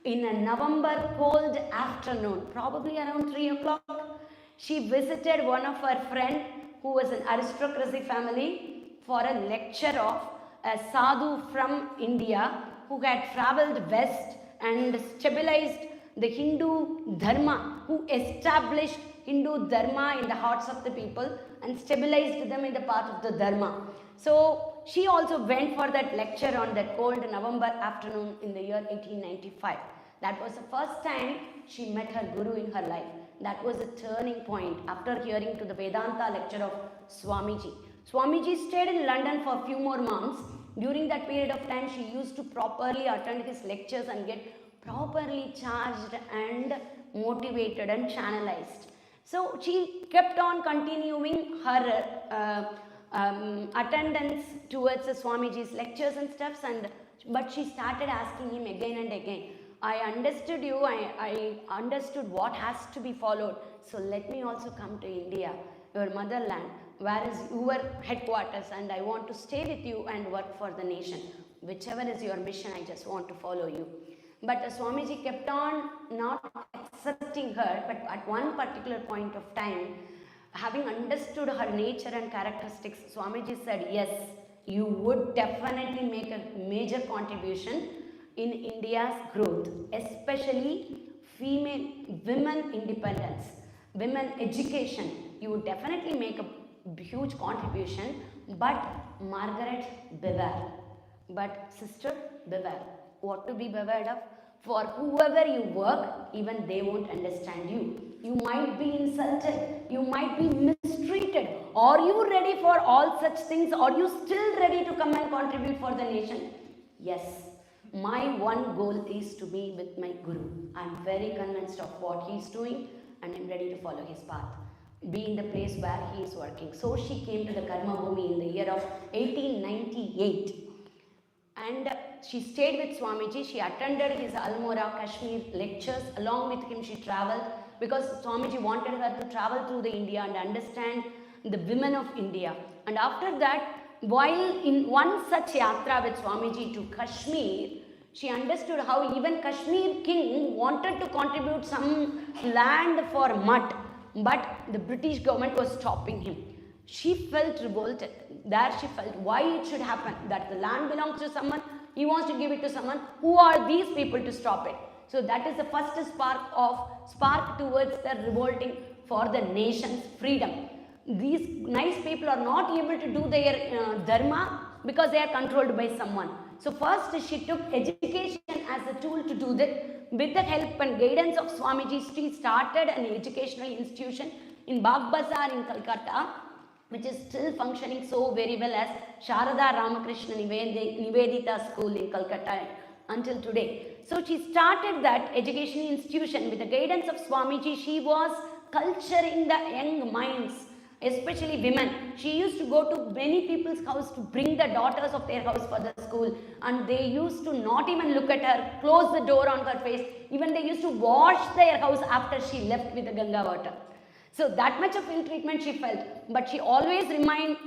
in a November cold afternoon, probably around 3 o'clock, she visited one of her friends who was an aristocracy family for a lecture of a sadhu from India who had travelled west and stabilized the Hindu Dharma, who established Hindu Dharma in the hearts of the people and stabilized them in the path of the Dharma. So she also went for that lecture on that cold November afternoon in the year 1895. That was the first time she met her Guru in her life. That was a turning point after hearing to the Vedanta lecture of Swamiji. Swamiji stayed in London for a few more months. During that period of time, she used to properly attend his lectures and get properly charged and motivated and channelized. So she kept on continuing her attendance towards Swamiji's lectures and stuff, but she started asking him again and again, I understood you, I understood what has to be followed, so let me also come to India, your motherland, where is your headquarters, and I want to stay with you and work for the nation. Whichever is your mission, I just want to follow you. But Swamiji kept on not accepting her, but at one particular point of time, having understood her nature and characteristics, Swamiji said, yes, you would definitely make a major contribution in India's growth, especially women independence, women education. You would definitely make a huge contribution, but Margaret, beware. But sister, beware. What to be beware of? For whoever you work, even they won't understand you. You might be insulted, you might be mistreated. Are you ready for all such things? Are you still ready to come and contribute for the nation? Yes. My one goal is to be with my Guru. I am very convinced of what he is doing and I am ready to follow his path. Be in the place where he is working. So she came to the Karma Bhumi in the year of 1898. And she stayed with Swamiji. She attended his Almora, Kashmir lectures. Along with him she travelled because Swamiji wanted her to travel through the India and understand the women of India. And after that, while in one such yatra with Swamiji to Kashmir, she understood how even Kashmir king wanted to contribute some land for mud, but the British government was stopping him. She felt revolted. There she felt why it should happen, that the land belongs to someone, he wants to give it to someone. Who are these people to stop it? So that is the first spark towards the revolting for the nation's freedom. These nice people are not able to do their dharma because they are controlled by someone. So first she took education as a tool to do that. With the help and guidance of Swamiji, she started an educational institution in Bagh Bazaar in Calcutta, which is still functioning so very well as Sharada Ramakrishna Nivedita School in Calcutta until today. So she started that education institution with the guidance of Swamiji. She was culturing the young minds, especially women. She used to go to many people's house to bring the daughters of their house for the school, and they used to not even look at her, close the door on her face. Even they used to wash their house after she left with the Ganga water. So that much of ill treatment she felt, but she always remained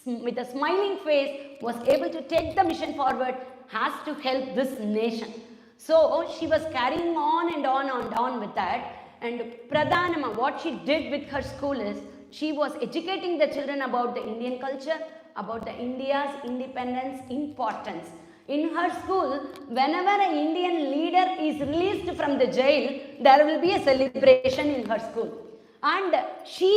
with a smiling face, was able to take the mission forward, has to help this nation. So she was carrying on and on and on with that. And Pradhanama, what she did with her school is, she was educating the children about the Indian culture, about the India's independence importance. In her school, whenever an Indian leader is released from the jail, there will be a celebration in her school. And she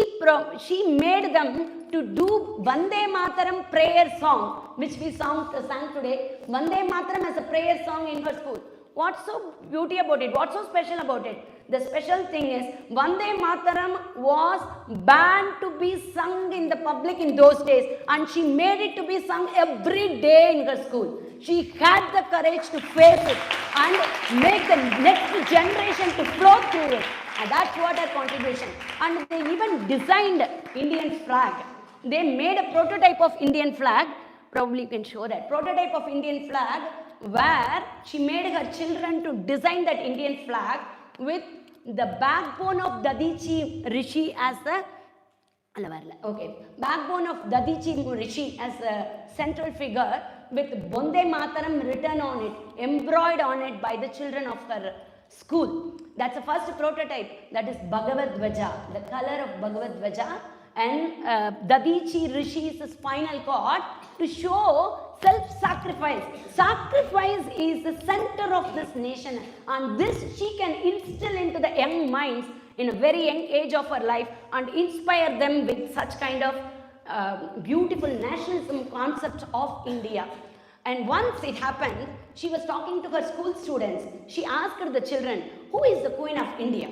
made them to do Vande Mataram prayer song, which we sang today. Vande Mataram as a prayer song in her school. What's so beauty about it? What's so special about it? The special thing is, Vande Mataram was banned to be sung in the public in those days, and she made it to be sung every day in her school. She had the courage to face it and make the next generation to flow through it. And that's what her contribution. And they even designed Indian flag. They made a prototype of Indian flag. Probably you can show that. Prototype of Indian flag, where she made her children to design that Indian flag with the backbone of Dadichi Rishi as the backbone of Dadichi Rishi as a central figure, with Vande Mataram written on it, embroidered on it by the children of her school. That's the first prototype. That is Bhagavad Dvaja, the color of Bhagavad Dvaja, and Dadichi Rishi's spinal cord, to show self-sacrifice. Sacrifice is the center of this nation, and this she can instill into the young minds in a very young age of her life and inspire them with such kind of beautiful nationalism concept of India. And once it happened, she was talking to her school students. She asked the children, who is the Queen of India?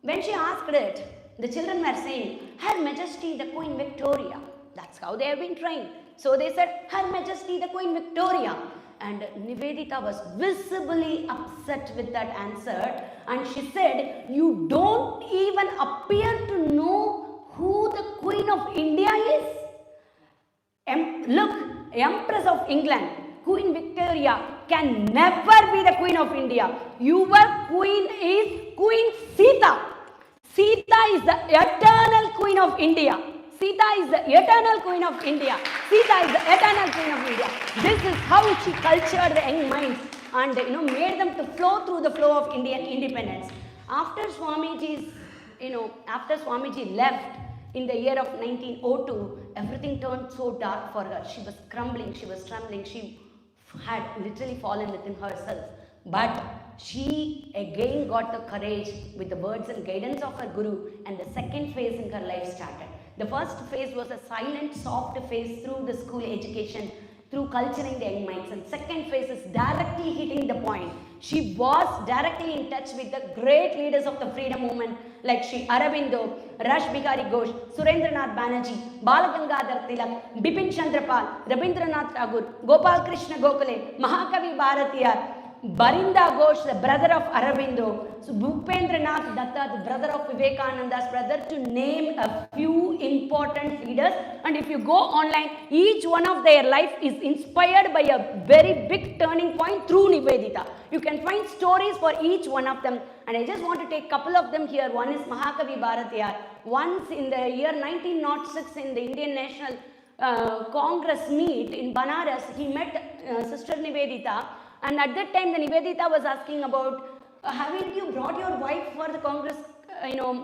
When she asked it, the children were saying, Her Majesty the Queen Victoria. That's how they have been trained. So they said, Her Majesty the Queen Victoria. And Nivedita was visibly upset with that answer, and she said, you don't even appear to know who the Queen of India is? Look, Empress of England, Queen Victoria can never be the Queen of India. Your Queen is Queen Sita. Sita is the eternal Queen of India. Sita is the eternal Queen of India. Sita is the eternal Queen of India. This is how she cultured the young minds and made them to flow through the flow of Indian independence. After Swamiji left in the year of 1902, everything turned so dark for her. She was crumbling, she was trembling, she had literally fallen within herself. But she again got the courage with the words and guidance of her Guru, and the second phase in her life started. The first phase was a silent, soft phase through the school education, through culturing the young minds. And second phase is directly hitting the point. She was directly in touch with the great leaders of the freedom movement like Sri Aurobindo, Rash Bihari Ghosh, Surendranath Banerjee, Balagangadhar Tilak, Bipin Chandra Pal, Rabindranath Tagore, Gopal Krishna Gokhale, Mahakavi Bharatiyar, Barinda Ghosh, the brother of Aurobindo, so Bhupendranath Datta, the brother of Vivekananda's brother, to name a few important leaders. And if you go online, each one of their life is inspired by a very big turning point through Nivedita. You can find stories for each one of them, and I just want to take a couple of them here. One is Mahakavi Bharatiyar. Once in the year 1906 in the Indian National Congress meet in Banaras, he met Sister Nivedita. And at that time, the Nivedita was asking about, haven't you brought your wife for the Congress,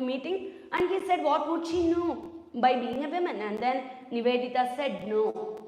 meeting? And he said, what would she know? By being a woman. And then Nivedita said, no.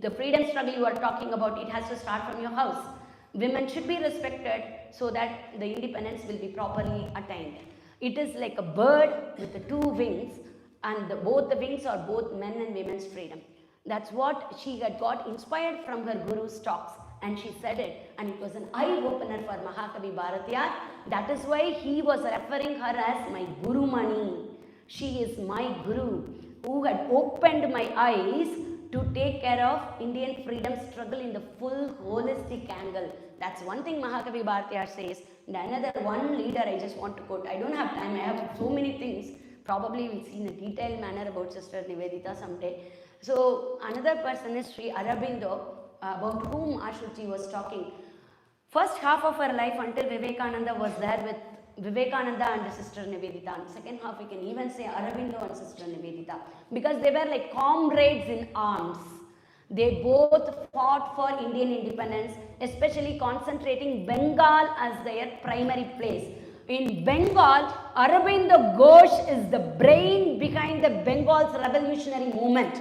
The freedom struggle you are talking about, it has to start from your house. Women should be respected so that the independence will be properly attained. It is like a bird with the two wings, and both the wings are both men and women's freedom. That's what she had got inspired from her Guru's talks. And she said it, and it was an eye-opener for Mahakavi Bharatiyar. That is why he was referring her as my Guru Mani. She is my Guru, who had opened my eyes to take care of Indian freedom struggle in the full holistic angle. That's one thing Mahakavi Bharatiyar says. And another one leader I just want to quote. I don't have time, I have so many things. Probably we'll see in a detailed manner about Sister Nivedita someday. So another person is Sri Aurobindo, about whom Ashuti was talking. First half of her life until Vivekananda was there with Vivekananda and Sister Nivedita. And second half we can even say Aurobindo and Sister Nivedita, because they were like comrades in arms. They both fought for Indian independence, especially concentrating Bengal as their primary place. In Bengal, Aurobindo Ghosh is the brain behind the Bengal's revolutionary movement.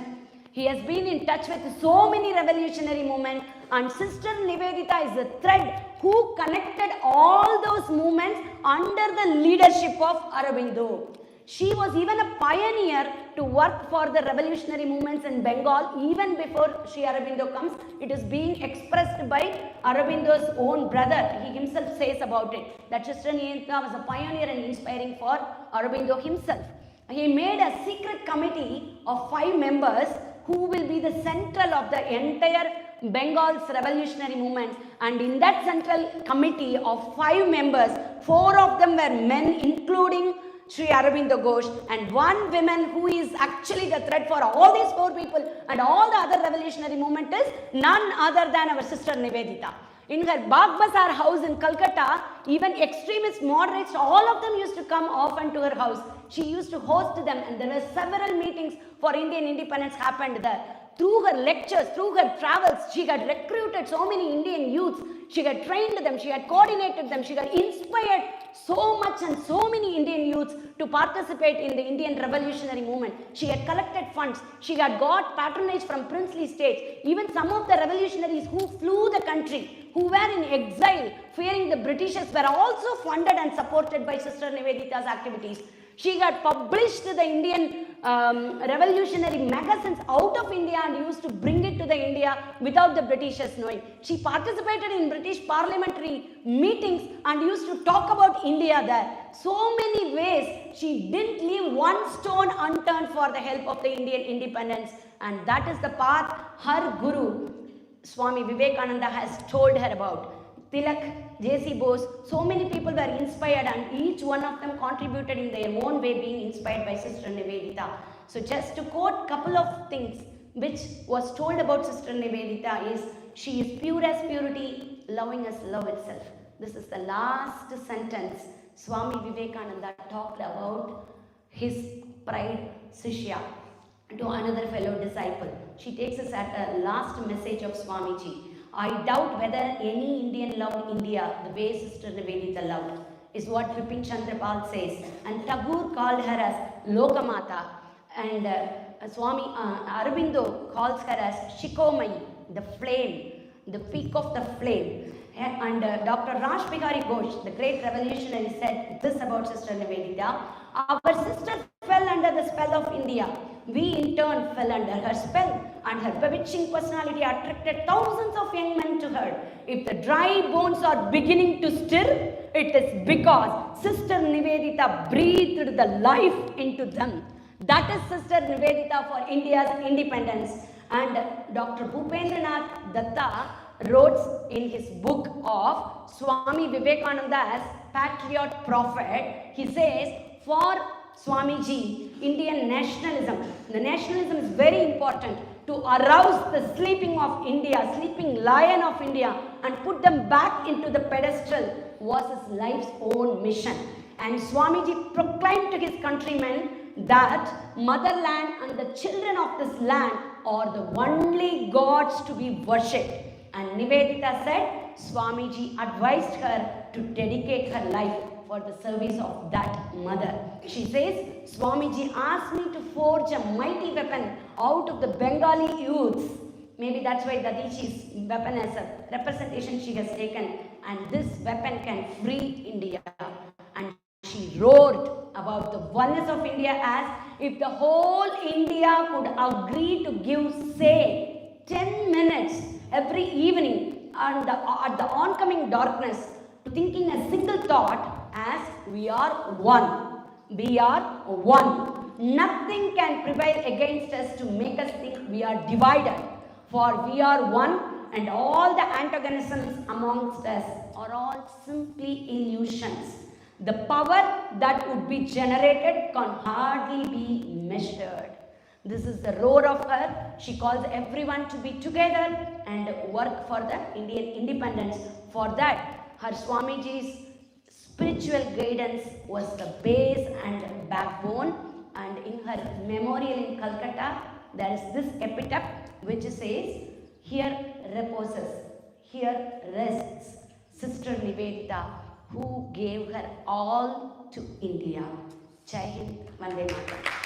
He has been in touch with so many revolutionary movements, and Sister Nivedita is the thread who connected all those movements under the leadership of Aurobindo. She was even a pioneer to work for the revolutionary movements in Bengal even before Sri Aurobindo comes. It is being expressed by Aurobindo's own brother. He himself says about it that Sister Nivedita was a pioneer and inspiring for Aurobindo himself. He made a secret committee of 5 members who will be the central of the entire Bengal's revolutionary movement, and in that central committee of 5 members, 4 of them were men, including Sri Aurobindo Ghosh, and 1 woman who is actually the thread for all these 4 people and all the other revolutionary movement is none other than our Sister Nivedita. In her Bagbazar house in Calcutta, even extremist moderates, all of them used to come often to her house. She used to host them, and there were several meetings for Indian independence happened there. Through her lectures, through her travels, she had recruited so many Indian youths. She had trained them, she had coordinated them, she had inspired so much and so many Indian youths to participate in the Indian revolutionary movement. She had collected funds, she had got patronage from princely states. Even some of the revolutionaries who flew the country, who were in exile, fearing the Britishers, were also funded and supported by Sister Nivedita's activities. She had published the Indian revolutionary magazines out of India and used to bring it to the India without the Britishers knowing. She participated in British parliamentary meetings and used to talk about India there. So many ways she didn't leave one stone unturned for the help of the Indian independence, and that is the path her Guru Swami Vivekananda has told her about. Tilak, J.C. Bose, so many people were inspired, and each one of them contributed in their own way, being inspired by Sister Nivedita. So just to quote couple of things which was told about Sister Nivedita is, she is pure as purity, loving as love itself. This is the last sentence Swami Vivekananda talked about his pride Sishya to another fellow disciple. She takes us at a last message of Swamiji. I doubt whether any Indian loved India the way Sister Nivedita loved, is what Vipin Chandrapal says. And Tagore called her as Lokamata, and Swami Aurobindo calls her as Shikomai, the flame, the peak of the flame. And Dr. Raj Bihari Ghosh, the great revolutionary, said this about Sister Nivedita: our sister fell under the spell of India. We in turn fell under her spell, and her bewitching personality attracted thousands of young men to her. If the dry bones are beginning to stir, it is because Sister Nivedita breathed the life into them. That is Sister Nivedita for India's independence. And Dr. Bhupendranath Datta wrote in his book of Swami Vivekananda as Patriot Prophet, he says, for Swamiji, Indian nationalism, the nationalism is very important to arouse the sleeping of India, sleeping lion of India, and put them back into the pedestal was his life's own mission. And Swamiji proclaimed to his countrymen that motherland and the children of this land are the only gods to be worshipped. And Nivedita said Swamiji advised her to dedicate her life for the service of that mother. She says, Swamiji asked me to forge a mighty weapon out of the Bengali youths. Maybe that's why Dadichi's weapon as a representation she has taken. And this weapon can free India. And she roared about the oneness of India as if the whole India could agree to give, say, 10 minutes every evening and at the oncoming darkness, thinking a single thought as we are one. We are one. Nothing can prevail against us to make us think we are divided. For we are one, and all the antagonisms amongst us are all simply illusions. The power that would be generated can hardly be measured. This is the roar of her. She calls everyone to be together and work for the Indian independence. For that, her Swamiji's spiritual guidance was the base and backbone. And in her memorial in Calcutta, there is this epitaph which says, here reposes, here rests Sister Nivedita, who gave her all to India. Jai Hind, Vande Mataram.